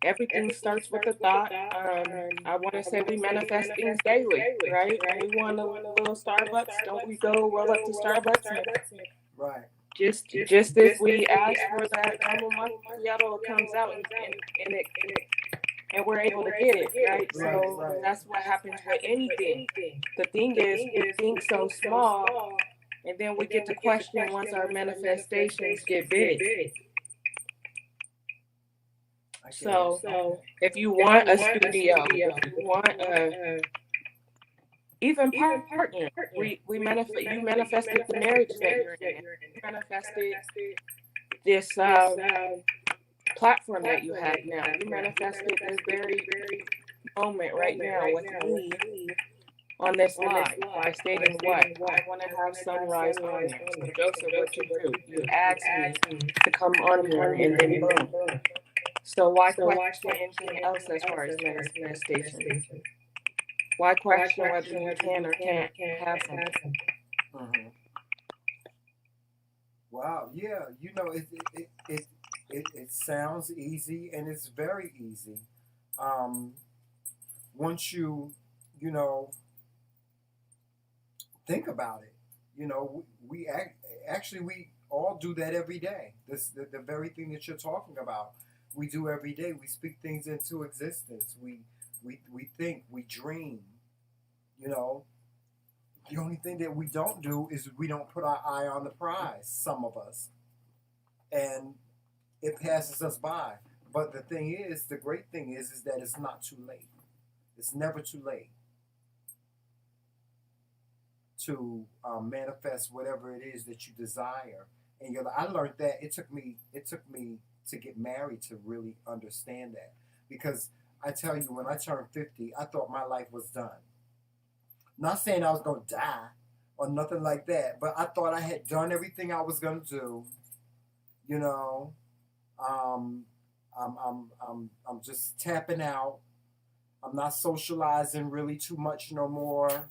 Everything starts with a thought. I want to say we manifest things daily, right? We want a little Starbucks. Don't we go roll up to Starbucks and Right. Just if we ask for that double macchiato, it comes out and we're able to get it, right? So Right. that's what happens with anything. The thing is, we think so small, and then we get to question once our manifestations get big. So if you want a studio, if you want a even partner, we manifest. You manifested the marriage that you're in. You manifested this platform that you have now. You manifested this very moment right now with me on this live by stating what I want to have SunRise on there. So Joseph, what you do? You asked me to come on here, and then boom. So why question anything else as far as manifestation? Why question whether you can or can't have something? Mm-hmm. Wow. Yeah. You know, it sounds easy, and it's very easy. Once you know, think about it. You know, actually we all do that every day. The very thing that you're talking about, we do every day. We speak things into existence. We think, we dream. You know, the only thing that we don't do is we don't put our eye on the prize. Some of us, and it passes us by. But the thing is, the great thing is that it's not too late. It's never too late to manifest whatever it is that you desire. And I learned that it took me to get married to really understand that. Because I tell you, when I turned 50, I thought my life was done. Not saying I was gonna die or nothing like that, but I thought I had done everything I was gonna do. You know, I'm just tapping out. I'm not socializing really too much no more.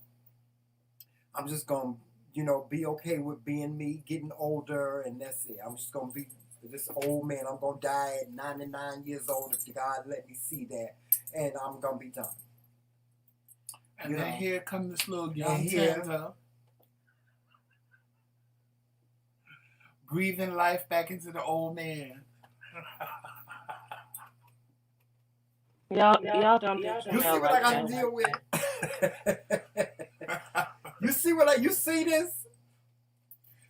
I'm just gonna, be okay with being me, getting older, and that's it. I'm just gonna be this old man. I'm gonna die at 99 years old if God let me see that, and I'm gonna be done. And then here comes this little young Tanta, breathing life back into the old man. Y'all don't do You see what I got to deal with? You see this?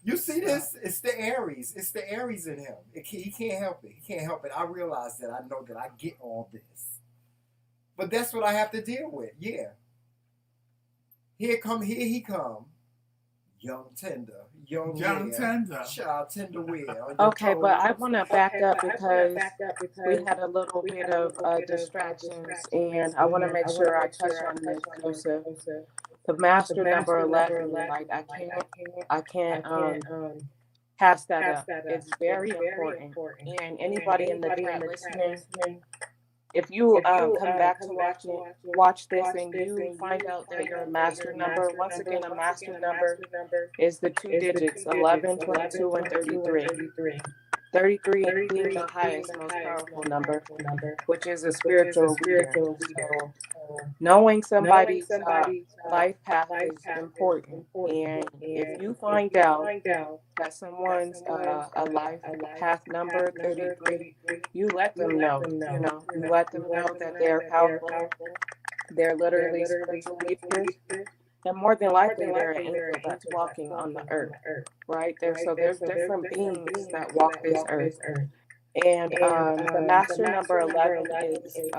You see this? It's the Aries. It's the Aries in him. He can't help it. He can't help it. I realize that. I know that I get all this. But that's what I have to deal with. Yeah. Here he come. Young tender. Young tender. Child tender wear. Okay, but I want to back up because we had a little bit of distractions, and I want to make sure I touch on this, Joseph. The master number 11, like I can't pass that up. It's very important. And anybody in the chat listening, if you come back to watch this and you find out that you're a master number, once again, a master number is the two digits, 11, 22, and 33. 33 being the highest, most powerful number, which is a spiritual reader. So knowing somebody's life path is important. And if you find out that someone's a life path number 33, you let them know. You let them know that they're powerful. They're literally spiritual leaders. And more than likely, they're an angel that's walking on the earth, right? There's different beings that walk this earth. And the master number 11 is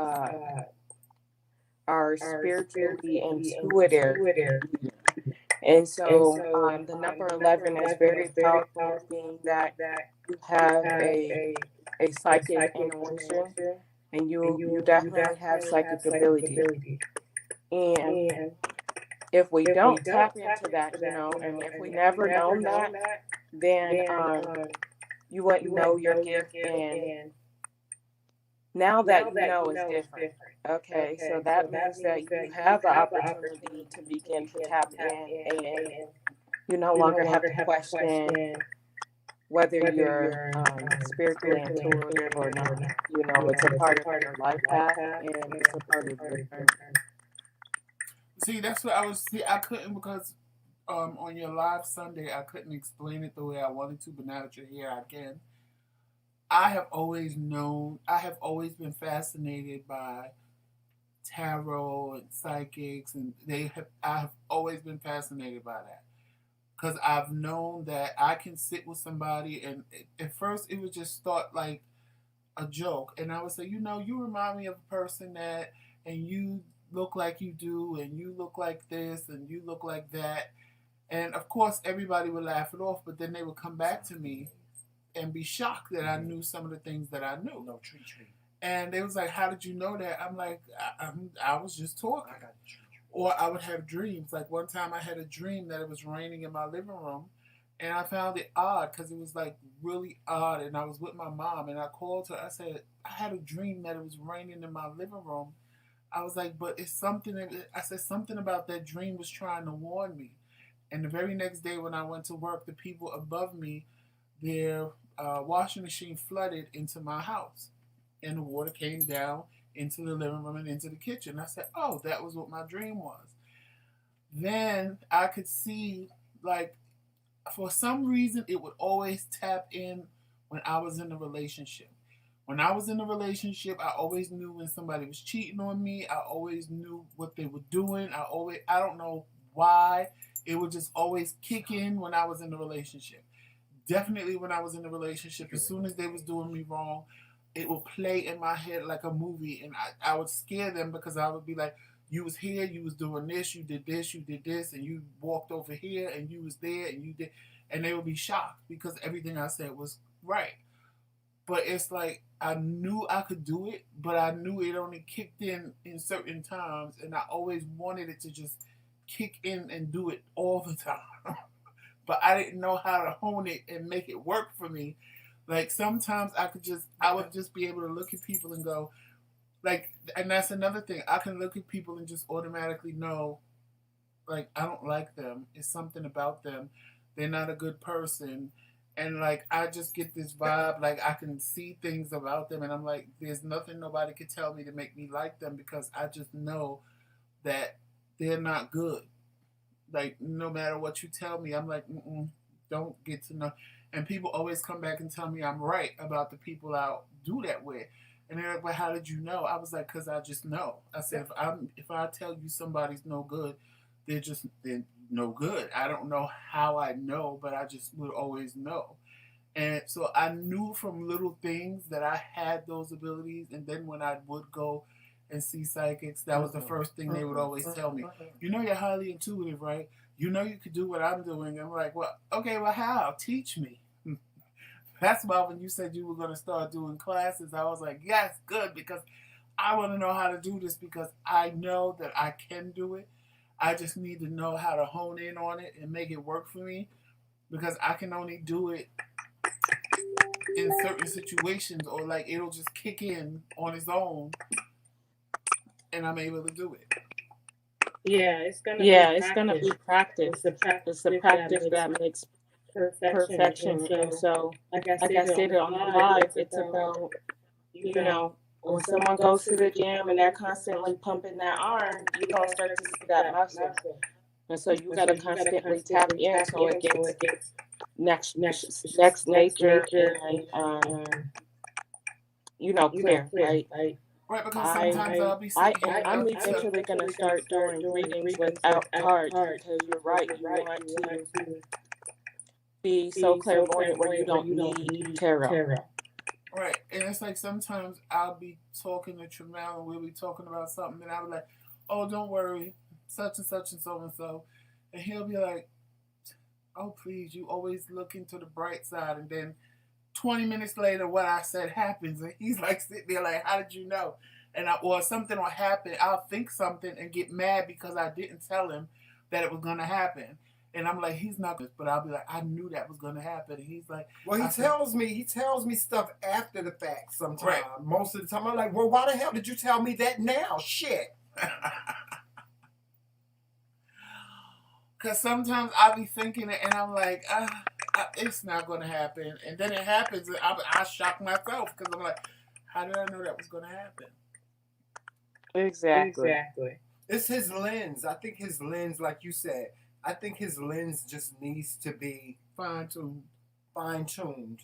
our spiritually intuitive. And so the number 11 is very powerful, being that you have a psychic intuition, and you definitely have psychic ability. And if we don't tap into that, and if we never known that, then you wouldn't know your gift. And now that you know is different. Okay, so that means that you have the opportunity to begin to tap in, and you no longer have to question whether you're spiritually intuitive or not. It's a part of your life path, and it's a part of your journey. See, that's what I was. See, I couldn't because on your live Sunday, I couldn't explain it the way I wanted to, but now that you're here, I can. I have always been fascinated by tarot and psychics, and I have always been fascinated by that because I've known that I can sit with somebody, and at first it was just thought like a joke, and I would say, you remind me of a person that, and you look like you do, and you look like this, and you look like that, and of course everybody would laugh it off, but then they would come back to me and be shocked that I knew some of the things that I knew. No treat. And they was like, "How did you know that?" I'm like, I was just talking. I got the treat. Or I would have dreams. Like one time I had a dream that it was raining in my living room. And I found it odd because it was like really odd. And I was with my mom and I called her. I said, I had a dream that it was raining in my living room. I was like, but it's something. I said, something about that dream was trying to warn me. And the very next day when I went to work, the people above me, their washing machine flooded into my house. And the water came down into the living room and into the kitchen. I said, oh, that was what my dream was. Then I could see, like, for some reason, it would always tap in when I was in a relationship. When I was in a relationship, I always knew when somebody was cheating on me. I always knew what they were doing. I don't know why. It would just always kick in when I was in a relationship. Definitely when I was in a relationship, as soon as they was doing me wrong, it would play in my head like a movie, and I would scare them because I would be like, you was here, you was doing this, you did this, and you walked over here, and you was there, and you did, and they would be shocked because everything I said was right. But it's like I knew I could do it, but I knew it only kicked in certain times, and I always wanted it to just kick in and do it all the time. But I didn't know how to hone it and make it work for me. Like sometimes I would just be able to look at people and go, like, and that's another thing. I can look at people and just automatically know, like, I don't like them. It's something about them. They're not a good person. And like, I just get this vibe, like I can see things about them. And I'm like, there's nothing nobody could tell me to make me like them because I just know that they're not good. Like, no matter what you tell me, I'm like, don't get to know. And people always come back and tell me I'm right about the people I do that with. And they're like, well, how did you know? I was like, because I just know. I said, if I tell you somebody's no good, they're no good. I don't know how I know, but I just would always know. And so I knew from little things that I had those abilities. And then when I would go and see psychics, that was the first thing they would always tell me. You're highly intuitive, right? You could do what I'm doing. I'm like, well, okay, well, how? Teach me. That's why when you said you were going to start doing classes, I was like, yes, good, because I want to know how to do this because I know that I can do it. I just need to know how to hone in on it and make it work for me because I can only do it in certain situations or like it'll just kick in on its own and I'm able to do it. Yeah, it's gonna be practice. It's the practice that makes perfection. And so, like I said on the live, it's about, when someone goes to the gym and they're constantly pumping that arm, you're gonna start to see that muscle. And so you gotta constantly tap in so it gets next nature and clear, right? Right, because sometimes I'll be sitting here. I'm eventually going to start doing readings without cards because you're right. You want to be so clairvoyant where you don't need tarot. Right, and it's like sometimes I'll be talking to Tremel and we'll be talking about something and I'll be like, oh, don't worry, such and such and so and so. And he'll be like, oh, please, you always look into the bright side. And then 20 minutes later, what I said happens, and he's like sitting there like, how did you know? Or something will happen. I'll think something and get mad because I didn't tell him that it was going to happen. And I'm like, he's not good, but I'll be like, I knew that was going to happen. And he's like, well, he tells me stuff after the fact sometimes. Right. Most of the time, I'm like, well, why the hell did you tell me that now? Shit. Because sometimes I'll be thinking it and I'm like, it's not going to happen. And then it happens and I shock myself because I'm like, how did I know that was going to happen? Exactly. It's his lens. I think his lens, like you said, I think his lens just needs to be Fine-tuned. fine tuned,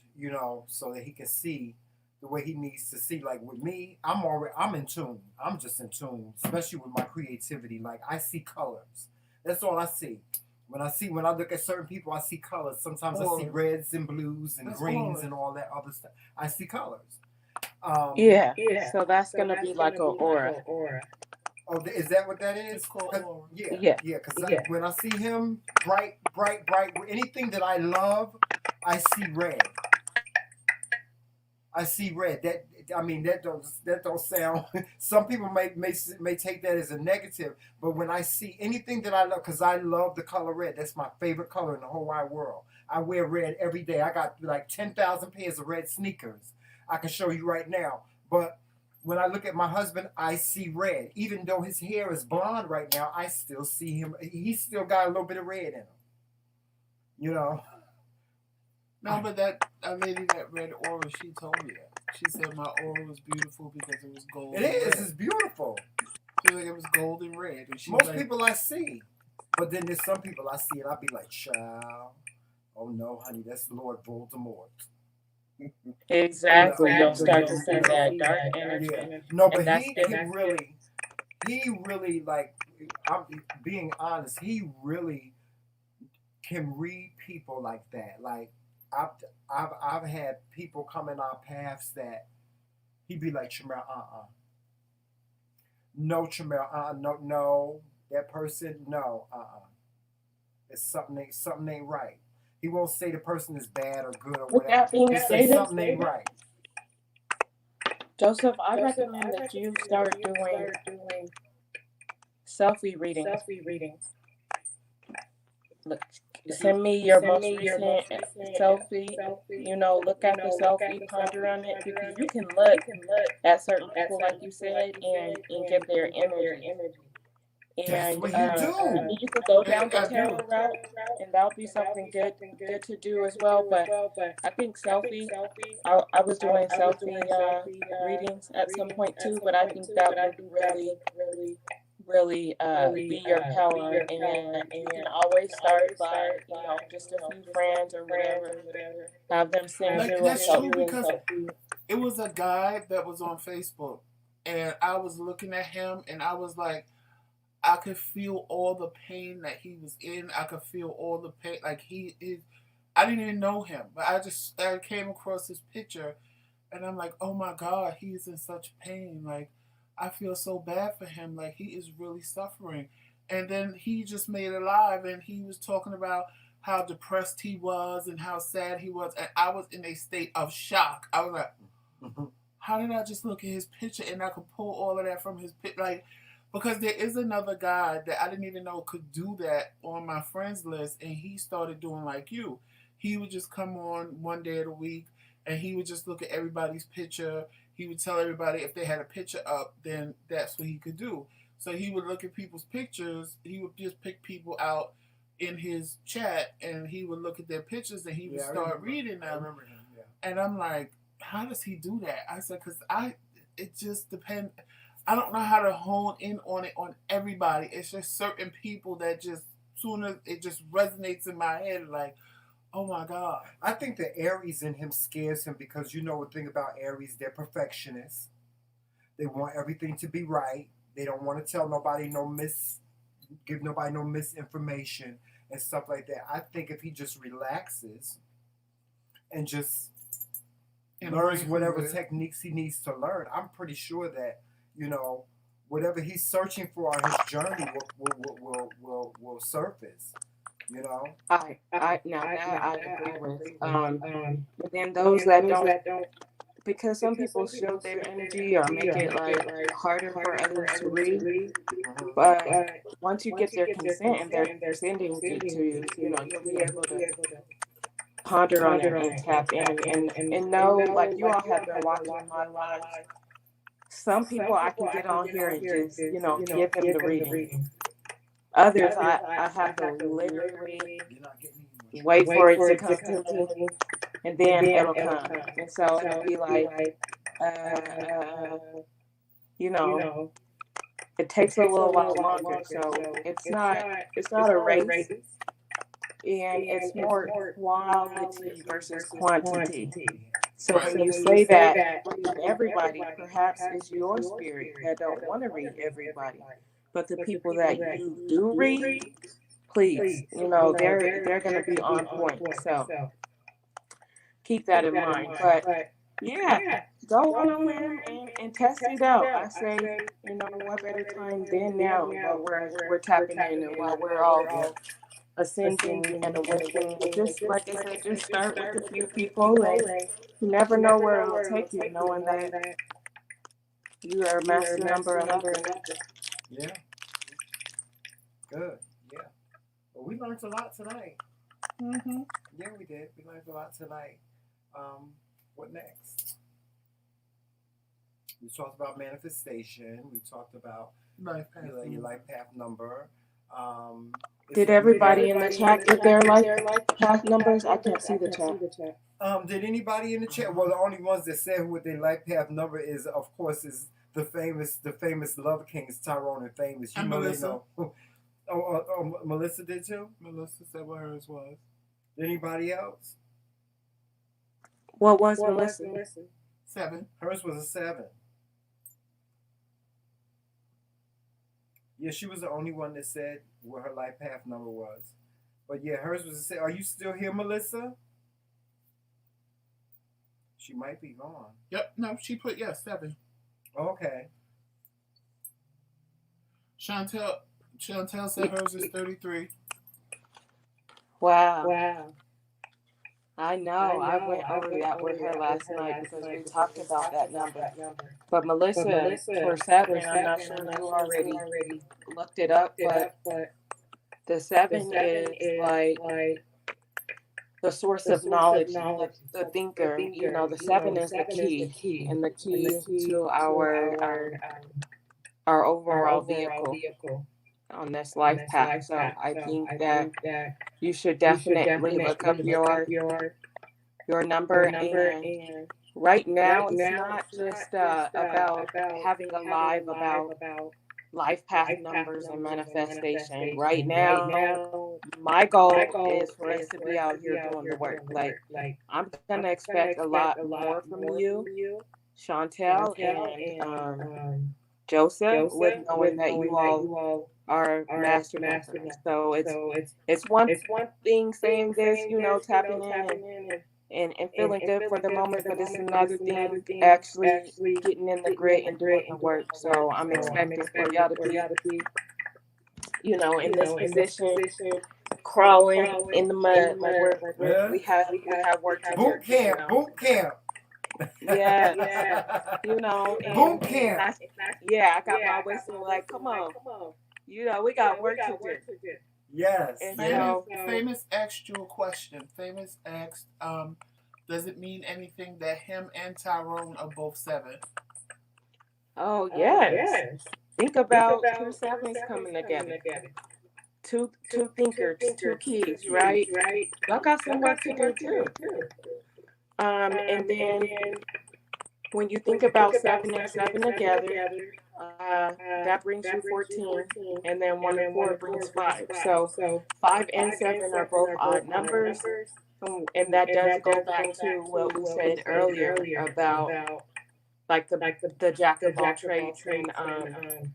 so that he can see the way he needs to see. Like with me, I'm in tune. I'm just in tune, especially with my creativity. Like I see colors. That's all I see. When I look at certain people, I see colors. Sometimes I see Aura. reds and blues and That's greens aura. and all that other stuff. I see colors. Yeah. Yeah. So that's gonna be like a aura. Oh, is that what that is? It's called 'Cause- aura. Yeah, Yeah. yeah. Because Yeah. when I see him bright, bright, bright, anything that I love, I see red. I see red. That don't sound. Some people may take that as a negative, but when I see anything that I love, because I love the color red, that's my favorite color in the whole wide world. I wear red every day. I got like 10,000 pairs of red sneakers. I can show you right now. But when I look at my husband, I see red. Even though his hair is blonde right now, I still see him. He's still got a little bit of red in him. You know. No, but that a lady that read aura, she told me that. She said my aura was beautiful because it was gold. It is. It's beautiful. She was like it was gold and red. And she Most was like, people I see, but then there's some people I see and I be like, child, oh no, honey, that's Lord Voldemort. Exactly. Yeah. You'll start to see that dark energy. Yeah. No, but And that's he really like. I'm being honest. He really can read people like that. Like I've had people come in our paths that he'd be like, Chamel, no, Chamel, no, that person, no, it's something ain't right. He won't say the person is bad or good or With whatever. that being He'll say stated, something ain't right. Joseph, I recommend that you start doing selfie readings. Look, send me your most recent selfie. Look at the selfie, ponder on it, because you can look at certain people, like you said, and get their energy. That's And what you do. you could go down the I do. tarot route, and that'll be something good to do as well. But I think selfie. I was doing selfie readings at some point too, but I think that would really be your power, and you can always start by just a few friends or whatever, have them send like you a that's true selfie. because it was a guy that was on Facebook, and I was looking at him, and I was like, I could feel all the pain that he was in. I could feel all the pain. Like he is. I didn't even know him, but I came across his picture, and I'm like, oh my God, he is in such pain. Like I feel so bad for him. Like he is really suffering. And then he just made it live, and he was talking about how depressed he was and how sad he was, and I was in a state of shock. I was like, how did I just look at his picture and I could pull all of that from his picture? Like, because there is another guy that I didn't even know could do that on my friends list, and he started doing like you. He would just come on one day of the week, and he would just look at everybody's picture. He would tell everybody if they had a picture up, then that's what he could do. So he would look at people's pictures. He would just pick people out in his chat, and he would look at their pictures, and he would start reading them. I remember him, yeah. And I'm like, how does he do that? I said, because it just depends. I don't know how to hone in on it on everybody. It's just certain people that just, soon as it just resonates in my head, like, oh my God. I think the Aries in him scares him because you know the thing about Aries, they're perfectionists. They want everything to be right. They don't want to tell nobody give nobody no misinformation and stuff like that. I think if he just relaxes and just learns whatever techniques he needs to learn, I'm pretty sure that, whatever he's searching for on his journey will surface. I agree with. But then those that don't, because some people shield their energy or make it like harder for others to read. But once you get their consent and they're sending it to you, you'll be able to ponder on it and tap in and know, like you all have been watching my life. Some people I can get on here and just give them the reading. Others I have to literally wait for it to come to me, and then it'll come. And so it'll be like, it takes a little while longer. So it's not a race, and it's more quality versus quantity. So when you say that, read everybody, perhaps it's your spirit that don't want to read everybody, but the people that you do read, please, they're going to be on point. So keep that in mind. But yeah, go on a whim and test it out. I say, what better time than now while we're tapping in and while we're all ascending and awakening. Just like I said, just start with a few people, and you never know where it'll take you, knowing that you are master number 11. Yeah. Good. Yeah. Well, we learned a lot tonight. Mm-hmm. Yeah, we did. We learned a lot tonight. What next? We talked about manifestation. We talked about Life path. your life path number. Did everybody in the chat get their life path numbers? I can't see the chat. Did anybody in the chat? Well, the only ones that said what their life path number is, of course, is the famous Love Kings, Tyrone and Famous. You And know Melissa. They know. Melissa did too. Melissa said what hers was. Anybody else? What was Melissa? 7. Hers was a 7. Yeah, she was the only one that said what her life path number was. But yeah, hers was a 7. Are you still here, Melissa? She might be gone. Yep. No, she put 7. Okay. Chantel said hers is 33. Wow. I know. I went over that with her last night because we talked about that number. But Melissa, for 7, I'm not sure if you already looked it up, but the 7 is like the source of knowledge, the thinker. The 7 is the key, and the key to our overall vehicle on this life path. So I think that you should definitely look up your number. And right now, it's not just about having a live about life path numbers and manifestation. Right now, my goal is for us to be out here doing the work. Like, I'm gonna expect a lot more from you, Chantel and Joseph, with knowing that you all are master members. So it's one thing saying this, tapping in and feeling good for the moment, but it's another thing actually getting in the grit and doing the work. So I'm expecting for y'all to be, in this position, crawling in the mud. Like we have work to do. Boot camp. Yeah. And Boot camp. I got my whistle like, come on. We got work to do. Yes. And Famous asked you a question. Famous asked, does it mean anything that him and Tyrone are both 7? Oh, yes. Think about 2 sevens coming together. Two thinkers, 2 keys, right? Y'all got some work to do too. And then when you think about 7 and 7 together, that brings you 14, and then 1 and 4 brings 5. So 5 and 7 are both odd numbers, and that does go back to what we said earlier about like the jack of all trades and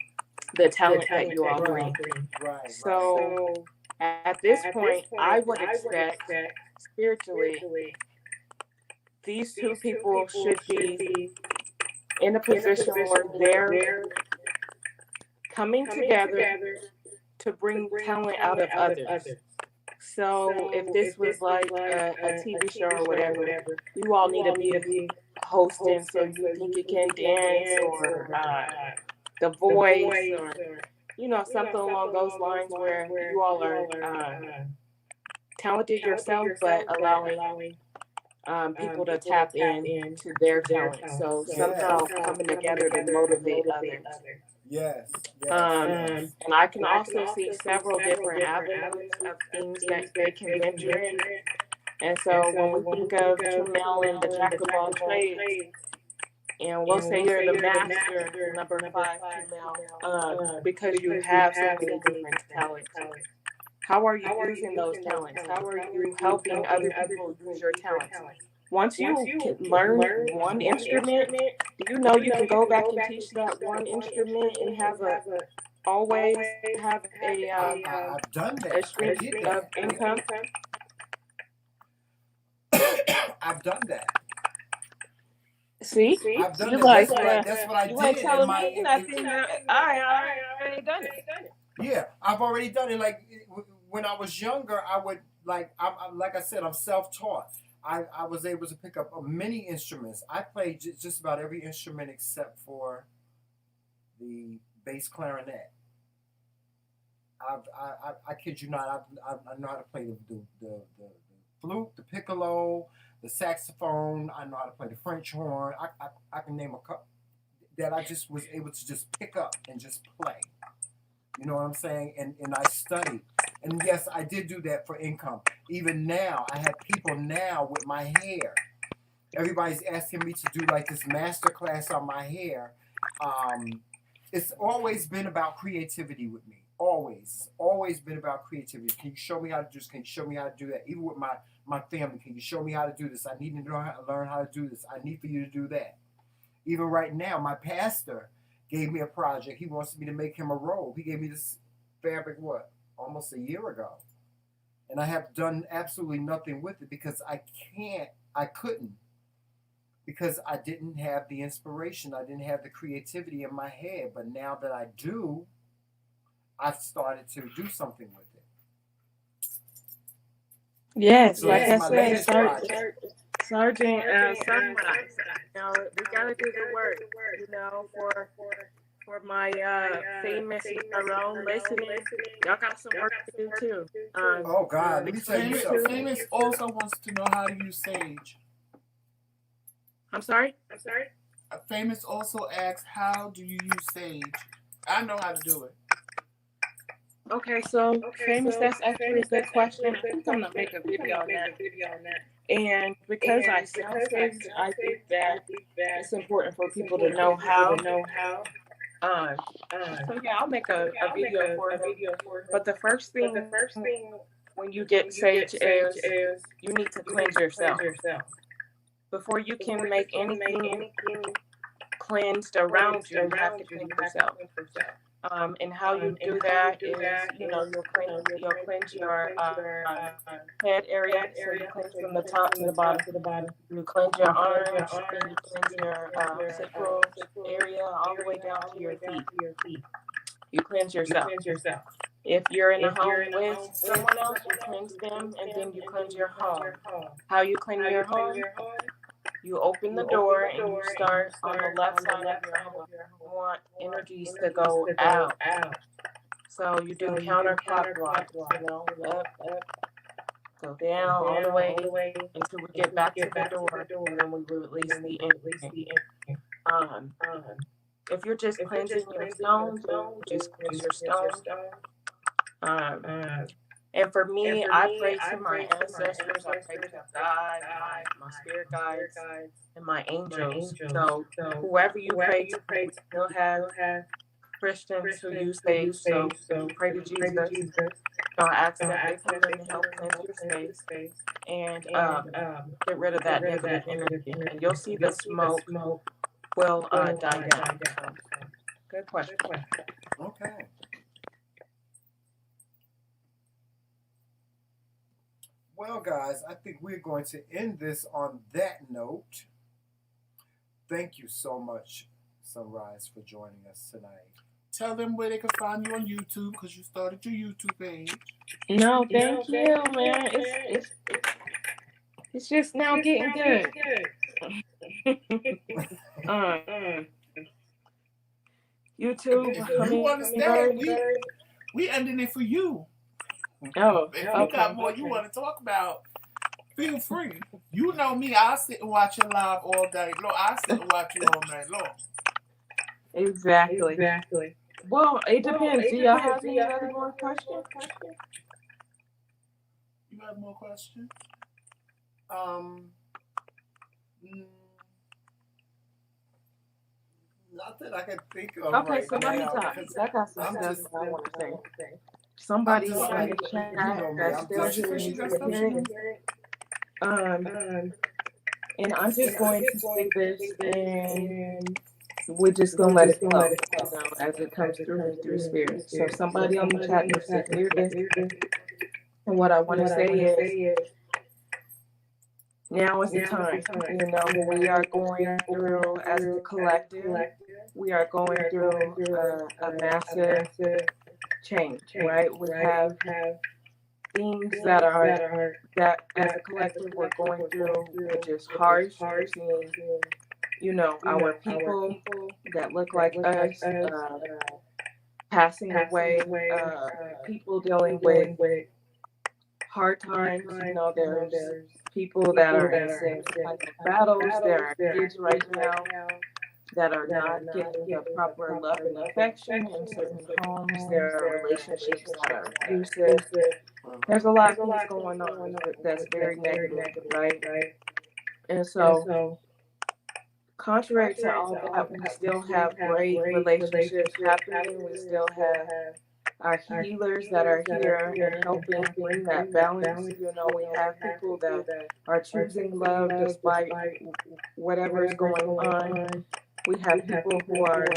the talent that you all bring. Right. So at this point, I would expect spiritually these 2 people should be in a position where they're coming together to bring talent out of others. So if this was like a TV show or whatever, you all need to be hosting, so you think you can dance or The Voice or something along those lines where you all are talented yourself, but allowing people to tap into their talent. So somehow coming together to motivate others. Yes. And I can also see several different avenues of things that they can venture in. And so when we think of Jamel and the jack of all trades, and we'll say you're the master, number 5 female, because you have so many different talents. How are you using those talents? How are you helping other people use your talents? Once you can learn one instrument, do you know you can go back and teach that one instrument and always have I've done a that. I stream did of that. income? I've done that. See, I've done you that. like That's what I you did ain't in telling my. me nothing. I already done it. Yeah, I've already done it. Like when I was younger, I would I'm like I said, I'm self-taught. I was able to pick up many instruments. I played just about every instrument except for the bass clarinet. I kid you not. I know how to play the flute, the piccolo, the saxophone. I know how to play the French horn. I can name a couple that I just was able to just pick up and just play. You know what I'm saying? And I studied. And yes, I did do that for income. Even now, I have people now with my hair. Everybody's asking me to do like this master class on my hair. It's always been about creativity with me. Always been about creativity. Can you show me how to do this? Can you show me how to do that? Even with my family, can you show me how to do this? I need to learn how to do this. I need for you to do that. Even right now, my pastor gave me a project. He wants me to make him a robe. He gave me this fabric, almost a year ago. And I have done absolutely nothing with it because I couldn't. Because I didn't have the inspiration. I didn't have the creativity in my head. But now that I do, I've started to do something with it. Yes, So like I that's my said, latest project. Sergeant Sunrise. Now we gotta do the work, for my famous around listening. Y'all got some work to do too. Oh God, let me tell you something. Famous also wants to know how to use Sage. I'm sorry. Famous also asks, how do you use Sage? I know how to do it. Okay, so famous, that's actually a good question. I think I'm gonna make a video on that. And because I sell Sage, I think that it's important for people to know how. So yeah, I'll make a video for them. But the first thing when you get Sage is you need to cleanse yourself. Before you can make anything cleansed around you, you have to clean yourself. And how you do that is, you'll cleanse your head area. So you cleanse from the top to the bottom. You cleanse your arms, and you cleanse your sacral area all the way down to your feet. You cleanse yourself. If you're in a home with someone else, you cleanse them, and then you cleanse your home. How you clean your home? You open the door and you start on the left side of your home. You want energies to go out. So you do counterclockwise, up, go down all the way until we get back to the door, and then we release the energy. If you're just cleansing your stones, just cleanse your stones. And for me, I pray to my ancestors, I pray to God, my spirit guides, and my angels. So whoever you pray to, you'll have Christians who use Sage. So you pray to Jesus. So I ask that they come in and help cleanse your space and get rid of that negative energy. And you'll see the smoke will die down. Good question. Okay. Well, guys, I think we're going to end this on that note. Thank you so much, SunRise, for joining us tonight. Tell them where they can find you on YouTube because you started your YouTube page. No, thank you, man. It's just now getting good. YouTube. If you want to stay, we ending it for you. Oh, if you got more you want to talk about, feel free. You know me, I'll sit and watch you live all day long. I'll sit and watch you all night long. Exactly. Well, it depends. Do y'all have any other more questions? You have more questions? Not that I can think of Okay, right so let me now. talk. Because I got some I'm stuff just, I want to say. I'm Somebody just in like, the chat you know me. that's I'm still just, here She needs got to stuff hear she it. wants. Um, and I'm just going to say this, and we're just gonna let it flow, as it comes through me through spirit. So somebody on the chat needs to hear this, and what I want to say is, now is the time. We are going through as a collective. We are going through a massive change, right? We have things that as a collective we're going through, which is harsh. We're seeing, our people that look like us passing away, people dealing with hard times. There's people that are in same type of battles. There are kids right now that are not getting the proper love and affection in certain homes. There are relationships that are abusive. There's a lot of things going on that's very negative, right? And so, contrary to all that, we still have great relationships happening. We still have our healers that are here and helping bring that balance. We have people that are choosing love despite whatever is going on. We have people who are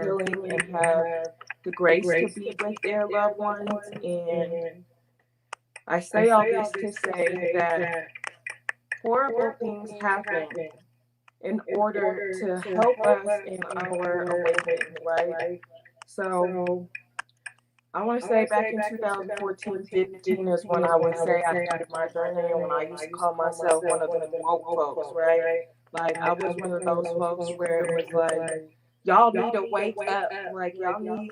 healing and have the grace to be with their loved ones. And I say all this to say that horrible things happen in order to help us in our awakening, right? So I want to say back in 2014, 15 is when I would say I started my journey, and when I used to call myself one of the woke folks, right? Like I was one of those folks where it was like, y'all need to wake up. Like y'all need,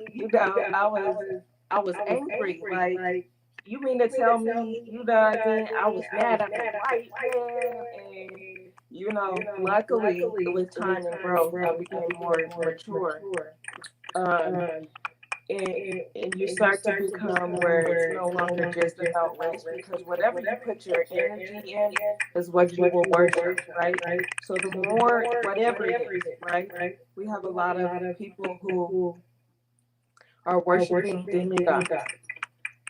I was angry. Like, you mean to tell me, I was mad at the white man, and luckily with time and growth, I became more mature. Um, and you start to become where it's no longer just about race, because whatever you put your energy in is what you will worship, right? So the more, whatever it is, right? We have a lot of people who are worshiping demigods.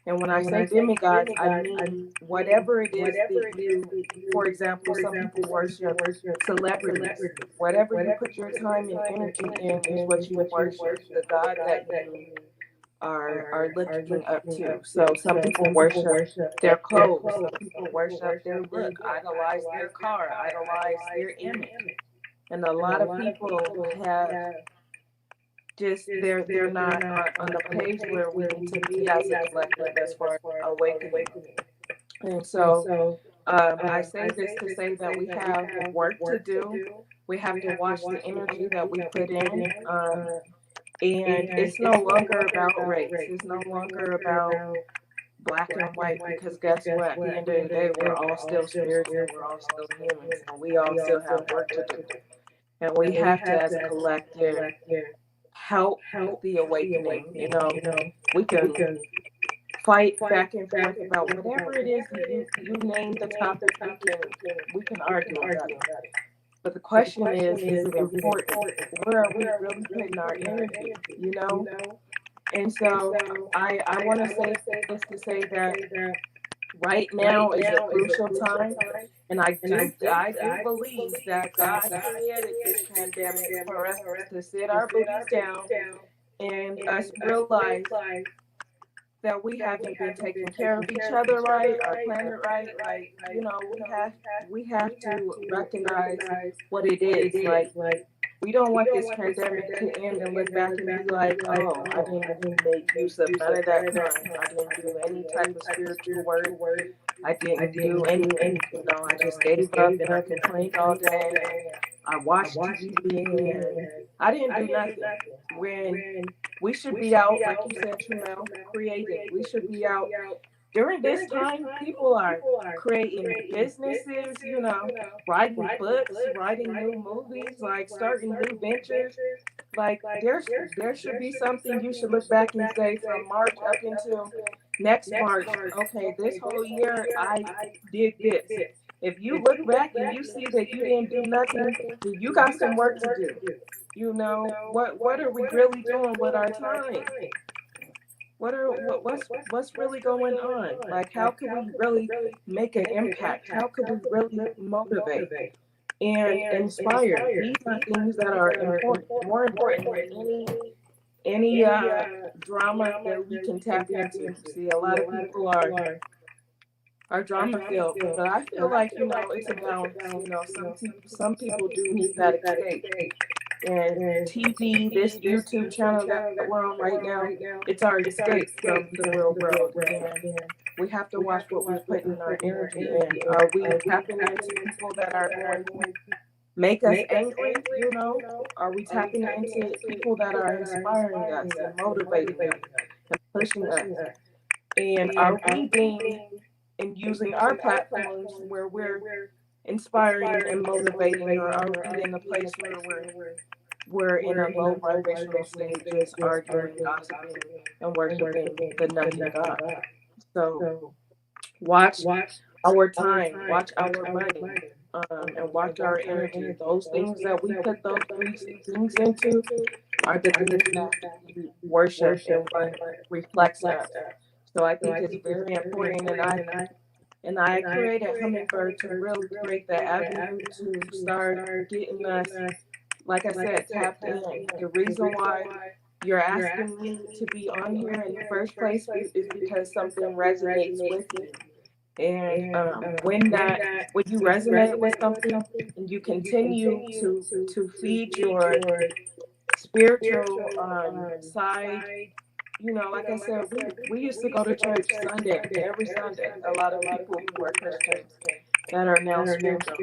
And when I say demigods, I mean whatever it is that you, for example, some people worship celebrities. Whatever you put your time and energy in is what you worship, the God that you are looking up to. So some people worship their clothes, some people worship their look, idolize their car, idolize their image. And a lot of people have just they're not on the page where we need to be as a collective as far as awakening. And so I say this to say that we have work to do. We have to watch the energy that we put in. And it's no longer about race. It's no longer about black and white, because guess what? At the end of the day, we're all still spiritual. We're all still humans, and we all still have work to do. And we have to, as a collective, help the awakening. We can fight back and forth about whatever it is that you name the topic. We can argue about it. But the question is it important? Where are we really putting our energy? And so I want to say this to say that right now is a crucial time, and I do believe that God created this pandemic for us to sit our booties down and us realize that we haven't been taking care of each other right, our planet right. Like, we have to recognize what it is. Like, we don't want this pandemic to end and look back and be like, oh, I didn't make use of none of that time. I didn't do any type of spiritual work. I didn't do anything. I just gave up and I complained all day. I watched TV and I didn't do nothing. When we should be out, like you said, creating. We should be out. During this time, people are creating businesses, writing books, writing new movies, like starting new ventures. Like there should be something you should look back and say from March up until next March. Okay, this whole year I did this. If you look back and you see that you didn't do nothing, then you got some work to do. You know, what are we really doing with our time? What's really going on? Like, how can we really make an impact? How can we really motivate and inspire? These are things that are important, more important than any drama that we can tap into. See, a lot of people are drama filled, but I feel like, you know, it's a balance. You know, some people do need that escape. And TV, this YouTube channel that we're on right now, it's our escape from the real world. And we have to watch what we're putting our energy in. Are we tapping into people that are going to make us angry? You know, are we tapping into people that are inspiring us and motivating us and pushing us? And are we being and using our platforms where we're inspiring and motivating, or are we in a place where we're in a low vibrational state, just arguing, gossiping, and worshiping the nothing God? So watch our time, watch our money, and watch our energy. Those things that we put those things into are the things that we worship and what reflects us. So I think it's very important, and I created Hummingbird to really create the avenue to start getting us, like I said, tapped in. The reason why you're asking me to be on here in the first place is because something resonates with you. And when you resonate with something and you continue to feed your spiritual side, you know, like I said, we used to go to church every Sunday. A lot of people who are Christians that are now spiritual,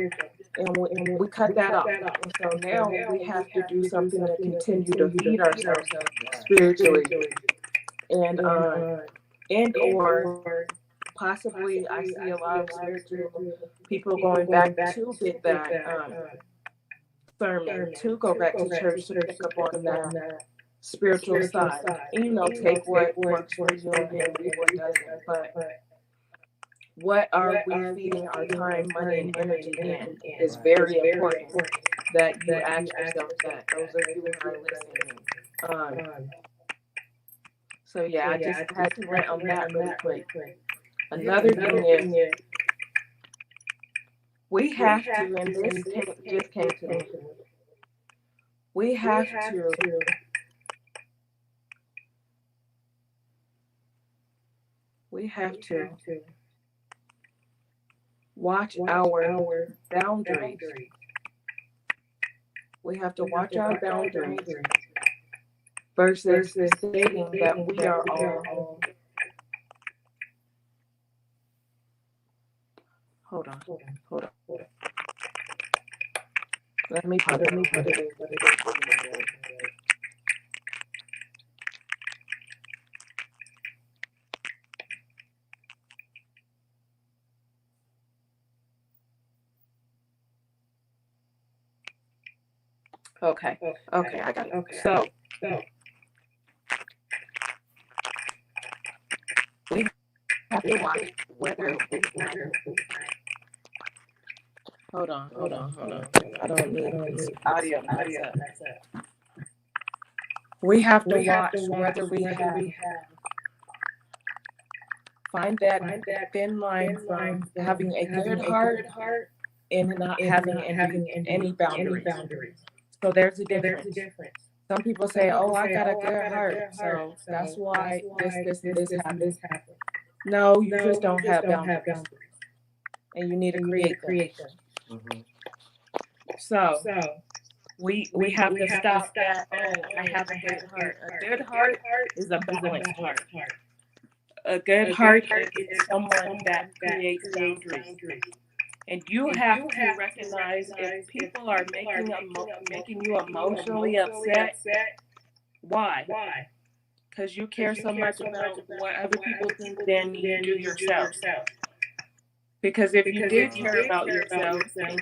and we cut that off. And so now we have to do something to continue to feed ourselves spiritually, and or possibly I see a lot of spiritual people going back to get that sermon, to go back to church to pick up on that spiritual side. And, you know, take what works for you and leave what doesn't. But what are we feeding our time, money, and energy in is very important that you ask yourself that. Those of you who are listening. So yeah, I just had to rant on that really quick. Another thing is we have to, and this just came to me, we have to watch our boundaries. We have to watch our boundaries versus stating that we are all. Hold on. Let me put it. Okay, I got it. So we have to watch whether. Hold on. I don't need this audio. We have to watch whether we find that thin line from having a good heart and not having any boundaries. So there's a difference. Some people say, "Oh, I got a good heart, so that's why this happens." No, you just don't have boundaries, and you need to create them. Mm-hmm. So we have to stop that. Oh, I have a good heart. A good heart is a balanced heart. A good heart is someone that creates boundaries. And you have to recognize if people are making you emotionally upset. Why? Because you care so much about what other people think than you do yourself. Because if you did care about yourself and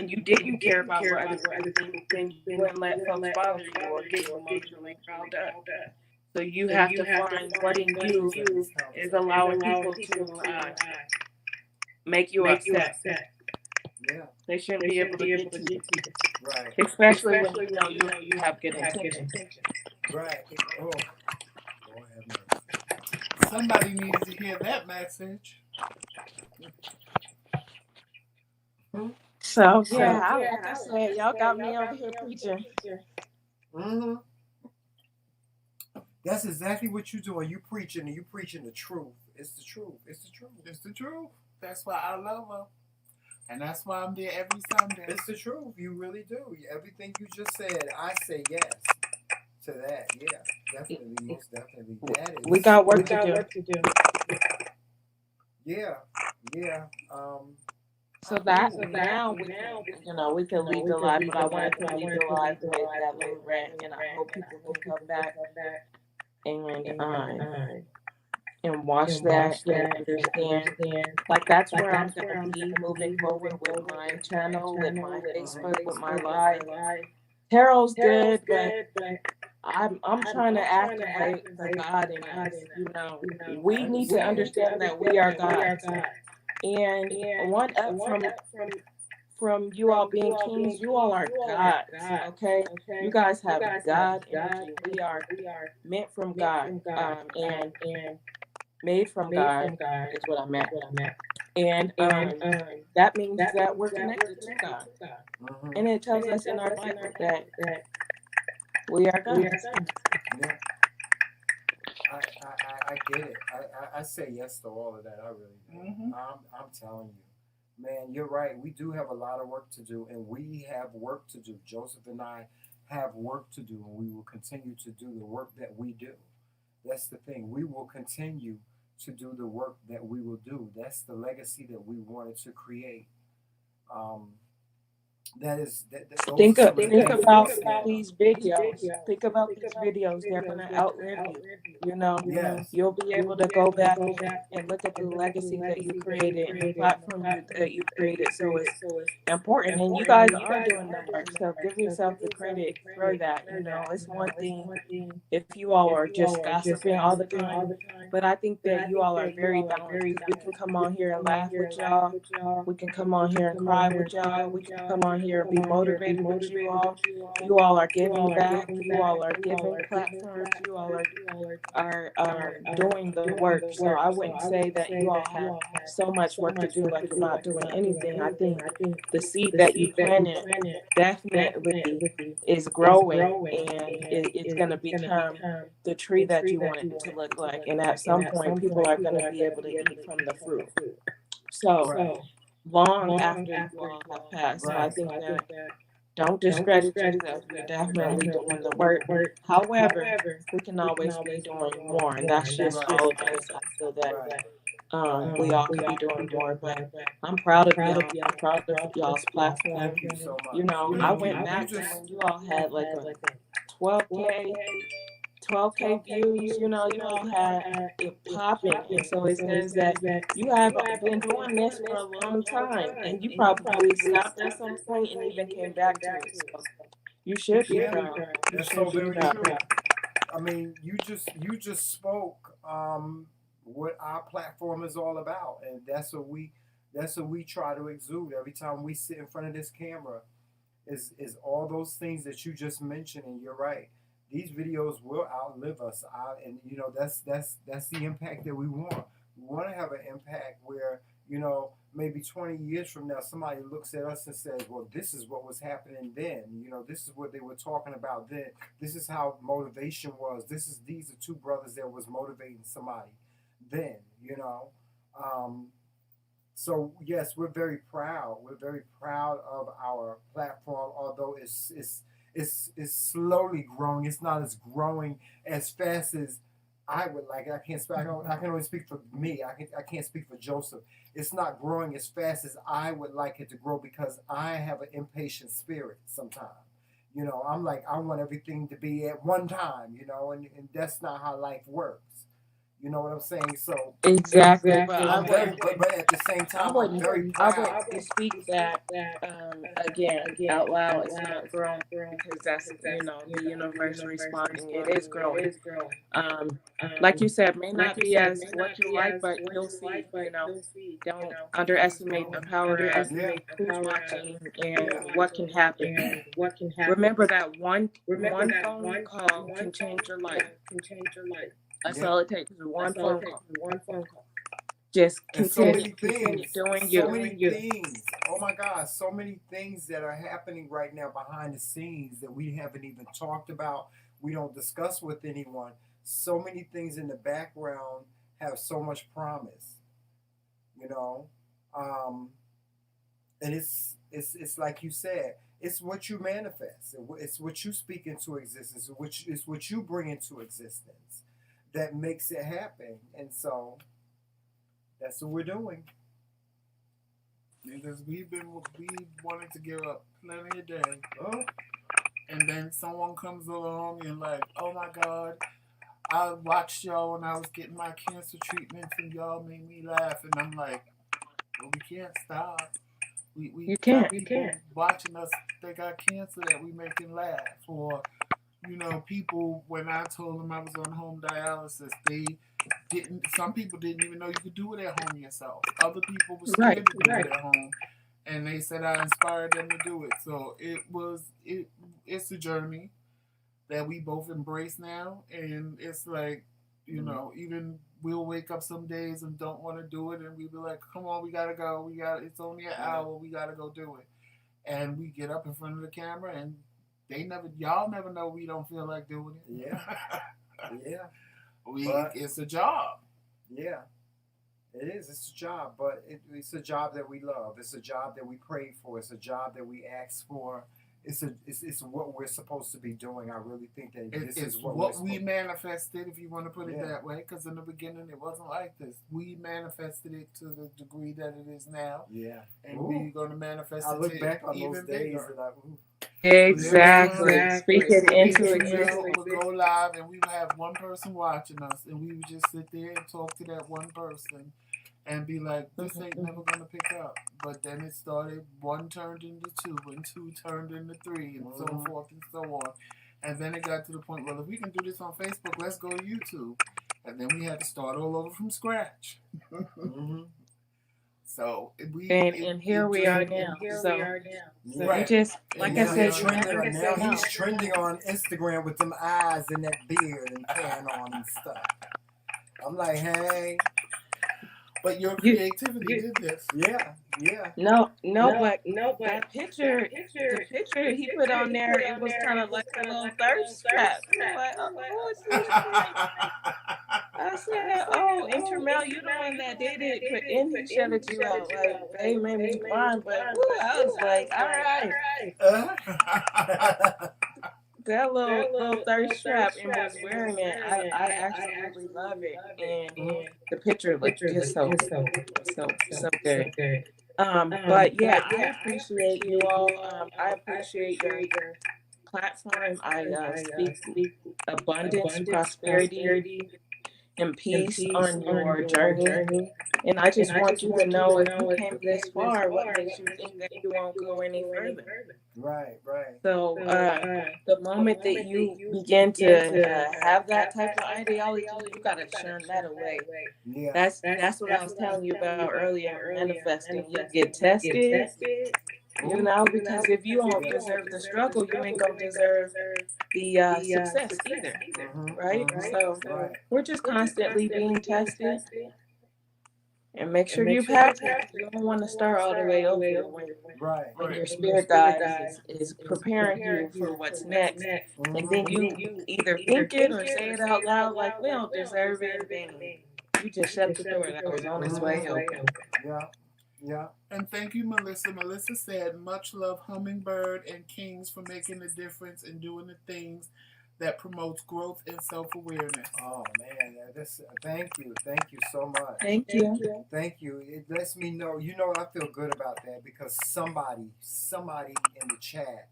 you didn't care about what other people think, then you wouldn't let folks bother you or get you emotionally riled up. So you have to find what in you is allowing people to make you upset. Yeah. They shouldn't be able to get to you, Right. especially when you have good intentions. Right. Oh. Lord have mercy. Somebody needs to hear that message. So yeah, like I said, y'all got me over here preaching. Mm-hmm. That's exactly what you're doing. You preaching and you preaching the truth. It's the truth. It's the truth. It's the truth. That's why I love her. And that's why I'm there every Sunday. It's the truth. You really do. Everything you just said, I say yes to that. Yeah, definitely, most definitely. That is. We got work to do. Yeah, yeah. So now we can leave the live, but I wanted to leave the live with that little rant, and I hope people will come back and watch that and understand. Like that's where I'm gonna be moving forward with my channel, with my Facebook, with my live. Tarot's good, but I'm trying to activate the God in us. We need to understand that we are God. And one up from you all being kings, you all are gods, okay? You guys have God energy. We are meant from God, and made from God is what I meant. And that means that we're connected to God. Mm-hmm. And it tells us in our Bible that we are gods. Yeah. I get it. I say yes to all of that. I really do. Mm-hmm. I'm telling you, man, you're right. We do have a lot of work to do, and we have work to do. Joseph and I have work to do, and we will continue to do the work that we do. That's the thing. We will continue to do the work that we will do. That's the legacy that we wanted to create. Um, Think about these videos. Think about these videos. They're gonna outlive you. Yes. You'll be able to go back and look at the legacy that you created and the platform that you created. So it's important, and you guys are doing the work. So give yourself the credit for that. It's one thing if you all are just gossiping all the time, but I think that you all are very balanced. We can come on here and laugh with y'all. We can come on here and cry with y'all. We can come on here and be motivated with you all. You all are giving back. You all are giving platforms. You all are doing the work. So I wouldn't say that you all have so much work to do like you're not doing anything. I think the seed that you planted definitely is growing, and it's going to become the tree that you want it to look like. And at some point, people are going to be able to eat from the fruit. So long after you all have passed. So I think that don't discredit yourself. You're definitely doing the work. However, we can always be doing more, and that's just all of us. I feel that we all could be doing more, but I'm proud of y'all. I'm proud of y'all's platform. Thank you so much. I went back to when you all had like a 12K views, you all had it popping. And so it says that you have been doing this for a long time, and you probably stopped at some point and even came back to it. So you should be proud. That's so very true. I mean, you just spoke what our platform is all about, and that's what we try to exude every time we sit in front of this camera. Is all those things that you just mentioned, and you're right. These videos will outlive us, and that's the impact that we want. We want to have an impact where maybe 20 years from now, somebody looks at us and says, "Well, this is what was happening then. This is what they were talking about then. This is how motivation was. These are two brothers that was motivating somebody then." So yes, we're very proud. We're very proud of our platform, although it's slowly growing. It's not as growing as fast as I would like. I can only speak for me. I can't speak for Joseph. It's not growing as fast as I would like it to grow because I have an impatient spirit sometimes. I'm like, I want everything to be at one time, and that's not how life works. You know what I'm saying? So Exactly. But I I'm very, wouldn't. but at the same I time, I'm wouldn't. very I proud. wouldn't speak that again out loud. It's not grown because that's the universe responding. It is growing. Um, like you said, may not be as what you like, but you'll see. Don't underestimate the power of Yeah, who's watching and yeah, what can happen. Remember that one phone call can change your life. That's yeah. all it takes is one phone call. Just And so continue many things, doing so you. many things. Oh my God, so many things that are happening right now behind the scenes that we haven't even talked about. We don't discuss with anyone. So many things in the background have so much promise, you know. Um, and it's like you said, it's what you manifest. It's what you speak into existence. Which is what you bring into existence that makes it happen. And so that's what we're doing. Because we wanted to give up plenty of day, Oh, and then someone comes along and like, oh my God, I watched y'all when I was getting my cancer treatments, and y'all made me laugh, and I'm like, well, we can't stop. We You got can't. people watching us. They got cancer that we making laugh, or people. When I told them I was on home dialysis, they didn't. Some people didn't even know you could do it at home yourself. Other people were Right. scared to do it at home, and they said I inspired them to do it. So it's a journey that we both embrace now, and it's like even we'll wake up some days and don't want to do it, and we'll be like, come on, we gotta go, it's only an hour, we gotta go do it, and we get up in front of the camera, and y'all never know we don't feel like doing it. yeah, yeah, It's a job. yeah. It is. It's a job, but it's a job that we love. It's a job that we pray for. It's a job that we ask for. It's what we're supposed to be doing. I really think that this It's is what we manifested, if you want to put it Yeah. that way, because in the beginning it wasn't like this. We manifested it to the degree that it is now, Yeah. and Ooh. we're going to manifest I it look to back on even those days bigger. and I, ooh. Exactly. Speak it Me into and Emil existence. would go live, and we would have one person watching us, and we would just sit there and talk to that one person and be like, this ain't never gonna pick up. But then it started, one turned into two, and two turned into three, and so forth and so on. And then it got to the point, well, if we can do this on Facebook, let's go to YouTube. And then we had to start all over from scratch. Mm-hmm. So And here we are now. So Yeah. we just, like I said, now he's trending on Instagram with them eyes and that beard and can on and stuff. I'm like, hey. But your creativity did this. Yeah, yeah. No, but that picture, the picture he put on there, it was kind of like a little thirst trap. I'm like, oh, who is this? I said, oh, and Tramel, you the one that did it, but then he shutted you out. Like, they made me blind, but woo, I was like, all right. That little thirst trap and was wearing it. I absolutely love it. And the picture looked just so good. But yeah, I appreciate you all. I appreciate your platform. I speak abundance, prosperity, and peace on your journey. And I just want you to know, if you came this far, what makes you think that you won't go any further? Right. So the moment that you begin to have that type of ideology, you gotta shun that away. Yeah. That's what I was telling you about earlier. Manifesting, you get tested, because if you don't deserve the struggle, you ain't gonna deserve the success either, right? So we're just constantly being tested. And make sure you pass it. You don't want to start all the way over when your spirit guide is preparing you for what's next. And then you either think it or say it out loud like, we don't deserve it. Then you just shut the door that was on its way open. Yeah. And thank you, Melissa. Melissa said, much love, Hummingbird and Kingz, for making a difference and doing the things that promotes growth and self-awareness. Oh man, thank you so much. Thank you. It lets me know. I feel good about that because somebody in the chat,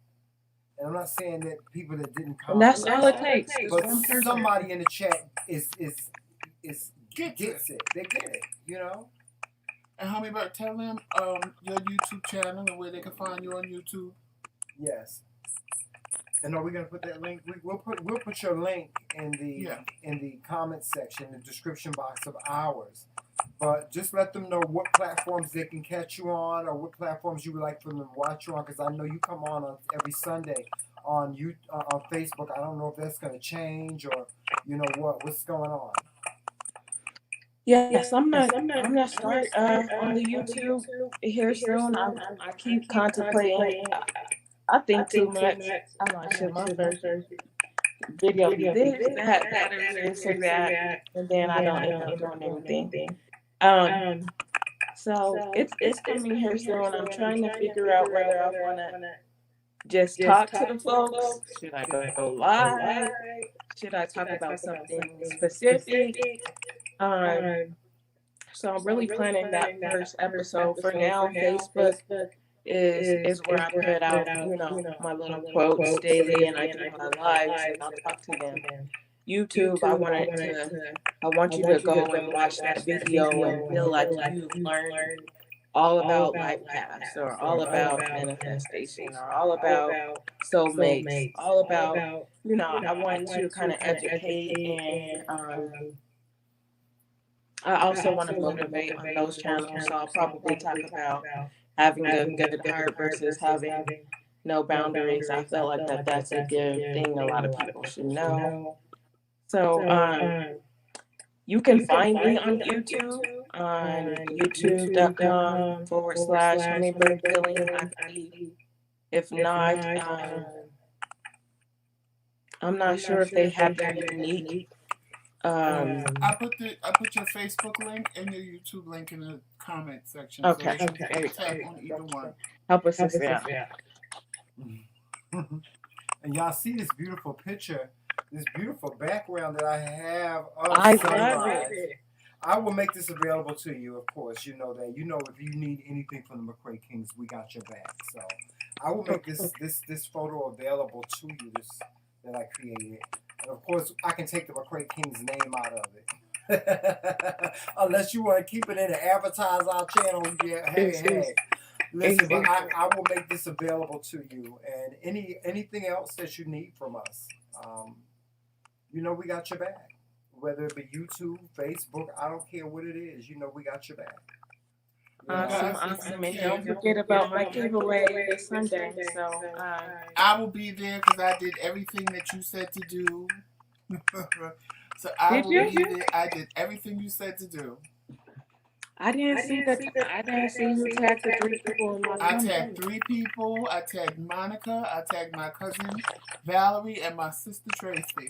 and I'm not saying that people that didn't comment, And that's all it takes. but somebody in the chat is gets it. They get it, you know. And Hummingbird, tell them your YouTube channel and where they can find you on YouTube. Yes. And are we gonna put that link? We'll put your link in the comment section, the description box of ours. But just let them know what platforms they can catch you on, or what platforms you would like for them to watch you on. Because I know you come on every Sunday on Facebook. I don't know if that's gonna change, or you know what's going on. Yes, I'm gonna start on the YouTube here soon. I keep contemplating. I think too much. I'm like, should my first video be this, that, or this, or that, and then I don't end up doing anything. So it's coming here soon. I'm trying to figure out whether I want to just talk to the folks. Should I go live? Should I talk about something specific? So I'm really planning that first episode. For now, Facebook is where I put out, my little quotes daily, and I do my lives and I'll talk to them. YouTube, I want you to go and watch that video and feel like you've learned all about life paths, or all about manifestation, or all about soulmates, all about, I want to kind of educate, and I also want to motivate on those channels. So I'll probably talk about having a good heart versus having no boundaries. I feel like that's a good thing a lot of people should know. So you can find me on YouTube on youtube.com/hummingbird. If not, I'm not sure if they have their unique. I put your Facebook link and your YouTube link in the comment section. Okay. So tap on either one. Help us out. And y'all see this beautiful picture, this beautiful background that I have of I SunRise. love it. I will make this available to you, of course. You know that. You know, if you need anything from the McRae Kingz, we got your back. So I will make this photo available to you. That I created. And of course, I can take the McRae Kingz name out of it. Unless you want to keep it in and advertise our channel. Yeah, hey. Listen, but I will make this available to you. And anything else that you need from us, we got your back. Whether it be YouTube, Facebook, I don't care what it is. We got your back. Awesome. And don't forget about my giveaway this Sunday. So I will be there because I did everything that you said to do. So I will be there. I did everything you said to do. I didn't see you tag the 3 people in my I tagged 3 people. I tagged Monica. I tagged my cousin Valerie and my sister Tracy.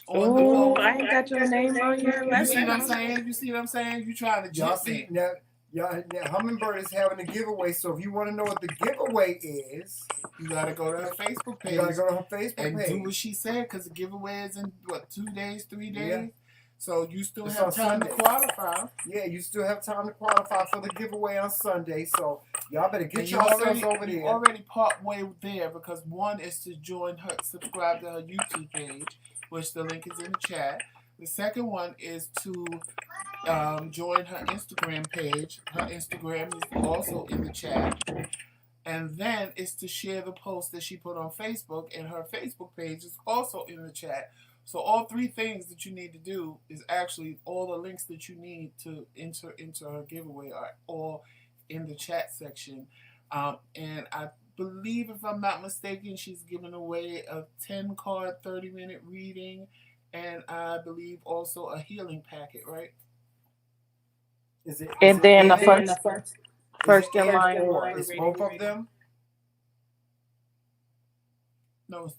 Oh, I ain't got your name on here. You see what I'm saying? You trying to jump me. Now, Hummingbird is having a giveaway, so if you want to know what the giveaway is, you gotta go to her Facebook page. And do what she said, because the giveaway is in 2 days, 3 days. Yeah. So you still have time to qualify. Yeah, you still have time to qualify for the giveaway on Sunday. So y'all better get yourselves over there. You're already part way there, because one is to subscribe to her YouTube page, which the link is in the chat. The second one is to join her Instagram page. Her Instagram is also in the chat. And then it's to share the post that she put on Facebook, and her Facebook page is also in the chat. So all 3 things that you need to do is actually all the links that you need to enter into her giveaway are all in the chat section. And I believe, if I'm not mistaken, she's giving away a 10-card 30-minute reading, and I believe also a healing packet, right? Is it? And then the first in line. Is both of them? No,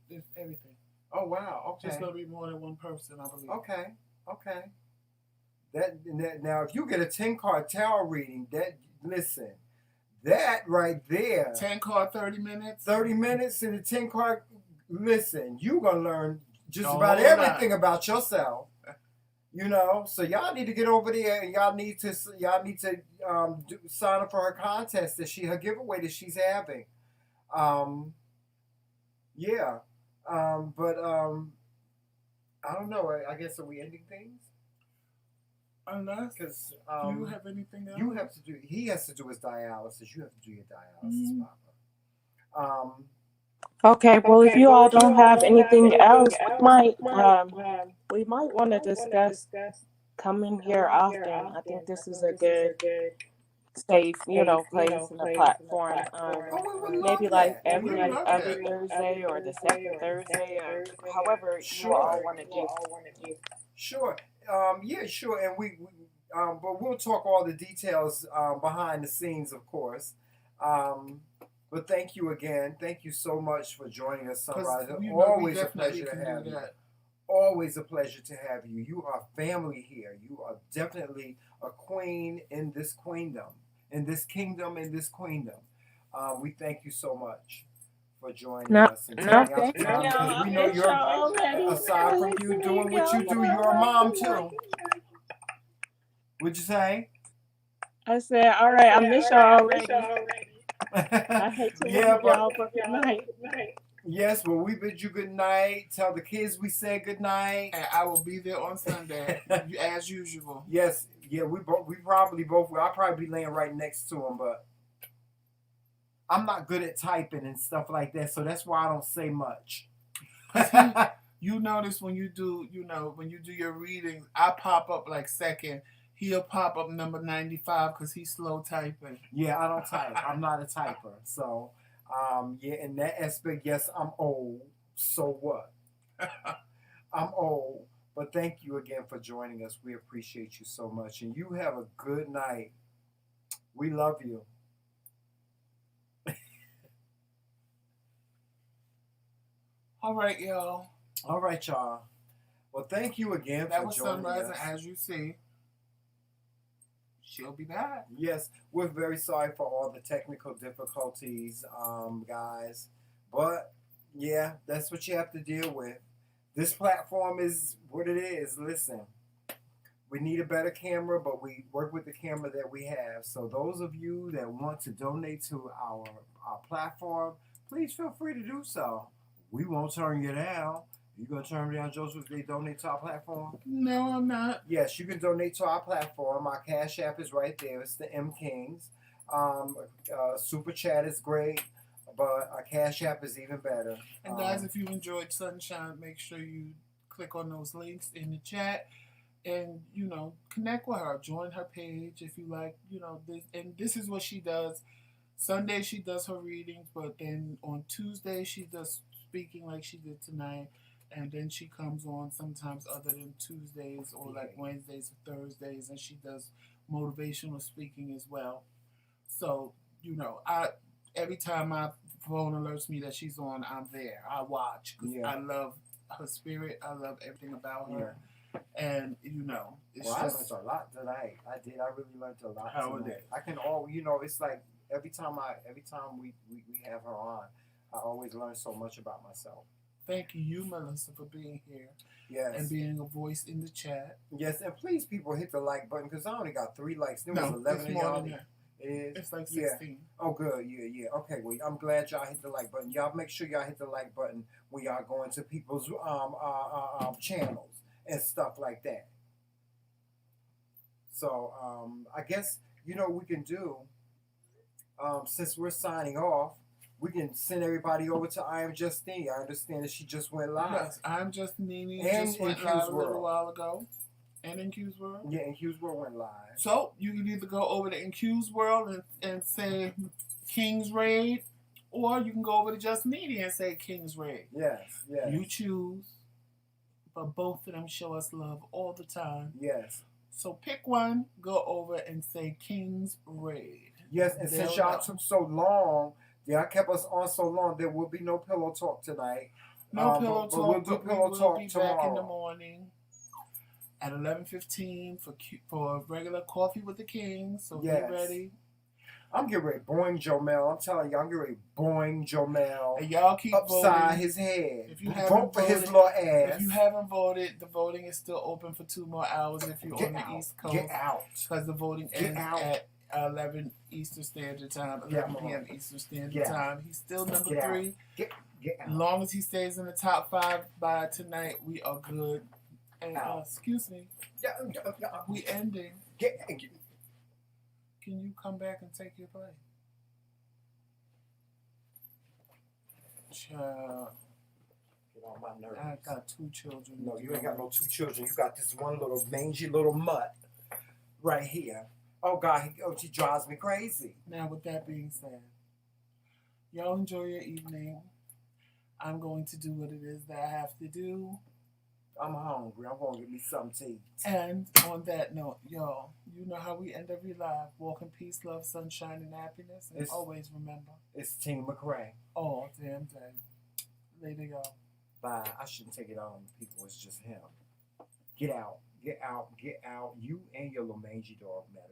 it's everything. Oh wow! Okay. It's gonna be more than one person, I believe. Okay. That now, if you get a 10-card tarot reading, that right there. 10-card, 30 minutes. 30 minutes and a 10-card. Listen, you gonna learn just about everything about yourself. So y'all need to get over there, and y'all need to sign up for her contest her giveaway that she's having. But I don't know. I guess, are we ending things? Unless, Because do you have anything else? you have to do. He has to do his dialysis. You have to do your dialysis, Papa. Okay, well, if you all don't have anything else, we might want to discuss coming here often. I think this is a good, safe, place and a platform. Oh, we would Maybe love like that. We every love other that. Thursday or the second Thursday or however you all Sure. want to do. Sure. Yeah, sure. And but we'll talk all the details behind the scenes, of course. But thank you again. Thank you so much for joining us, Sunrise. You know, Always a pleasure to have you. Always a pleasure to have you. You are family here. You are definitely a queen in this queendom, in this kingdom, in this queendom. We thank you so much for joining us and taking out the Thank time because y'all. we know you're, aside from you doing what you do, you're a mom too. What'd you say? I said, all right, I miss y'all already. I hate to Yeah, leave y'all, but good night. Yes, well, we bid you good night. Tell the kids we said good night. And I will be there on Sunday, as usual. Yes, yeah, we probably both will. I'll probably be laying right next to them, but I'm not good at typing and stuff like that, so that's why I don't say much. You notice when you do, when you do your readings, I pop up like second. He'll pop up number 95 because he's slow typing. Yeah, I don't type. I'm not a typer. So, yeah, in that aspect, yes, I'm old. So what? I'm old. But thank you again for joining us. We appreciate you so much. And you have a good night. We love you. All right, y'all. All right, y'all. Well, thank you again That for was joining Sunrise, us. and as you see, she'll be back. Yes, we're very sorry for all the technical difficulties, guys. But, yeah, that's what you have to deal with. This platform is what it is. Listen, we need a better camera, but we work with the camera that we have. So those of you that want to donate to our platform, please feel free to do so. We won't turn you down. You gonna turn me down, Joseph, if they donate to our platform? No, I'm not. Yes, you can donate to our platform. Our Cash App is right there. It's the MKingz. Super Chat is great, but our Cash App is even better. And guys, if you enjoyed Sunshine, make sure you click on those links in the chat and, connect with her. Join her page if you like, this. And this is what she does. Sunday she does her readings, but then on Tuesday she does speaking like she did tonight. And then she comes on sometimes other than Tuesdays or like Wednesdays or Thursdays, and she does motivational speaking as well. So, every time my phone alerts me that she's on, I'm there. I watch because I love her spirit. I love everything about her. And, it's I just... learned a lot tonight. I did. I really learned a lot How tonight. it is. I can it's like every time we have her on, I always learn so much about myself. Thank you, Melissa, for being here. Yes. And being a voice in the chat. Yes, and please, people, hit the like button because I only got 3 likes. There was 11 of more y'all. than that. It is? It's like 16. Yeah. Oh, good. Yeah. Okay, well, I'm glad y'all hit the like button. Y'all make sure y'all hit the like button when y'all go into people's channels and stuff like that. So, I guess, we can do, since we're signing off, we can send everybody over to I Am Justine. I understand that she just went live. Yes, I Am Justine and just went live a little while ago. And in Q's World? Yeah, in Q's World went live. So, you can either go over to In Q's World and say King's Raid, or you can go over to Justine and say King's Raid. Yes. You choose. But both of them show us love all the time. Yes. So pick one, go over and say King's Raid. Yes, and since y'all took so long, y'all kept us on so long, there will be no pillow talk tonight. No pillow talk, we'll do pillow talk be tomorrow. Back in the morning at 11:15 for regular coffee with the King. So get ready. I'm getting ready to boing Jomel. I'm telling you, I'm getting ready to boing Jomel. And y'all keep upside voting. his head. If you haven't voted, his little ass. If you haven't voted, the voting is still open for 2 more hours if you're on the East Coast. Get out. Because the voting ends at 11 Eastern Standard Time, 11 p.m. Eastern Standard Time. He's still number 3. Get out. As long as he stays in the top 5 by tonight, we are good. And Ow. excuse me, we ending. Get. Can you come back and take your place? Child, Get on my nerves. I got 2 children. No, you ain't got no 2 children. You got this one little mangy little mutt right here. Oh God, she drives me crazy. Now, with that being said, y'all enjoy your evening. I'm going to do what it is that I have to do. I'm hungry. I'm gonna get me something to eat. And on that note, y'all, you know how we end every live. Walk in peace, love, sunshine, and happiness. And always remember, It's Team McRae. all damn day. Later, y'all. Bye. I shouldn't take it out on the people. It's just him. Get out. Get out. Get out. You and your little mangy dog, matter of fact.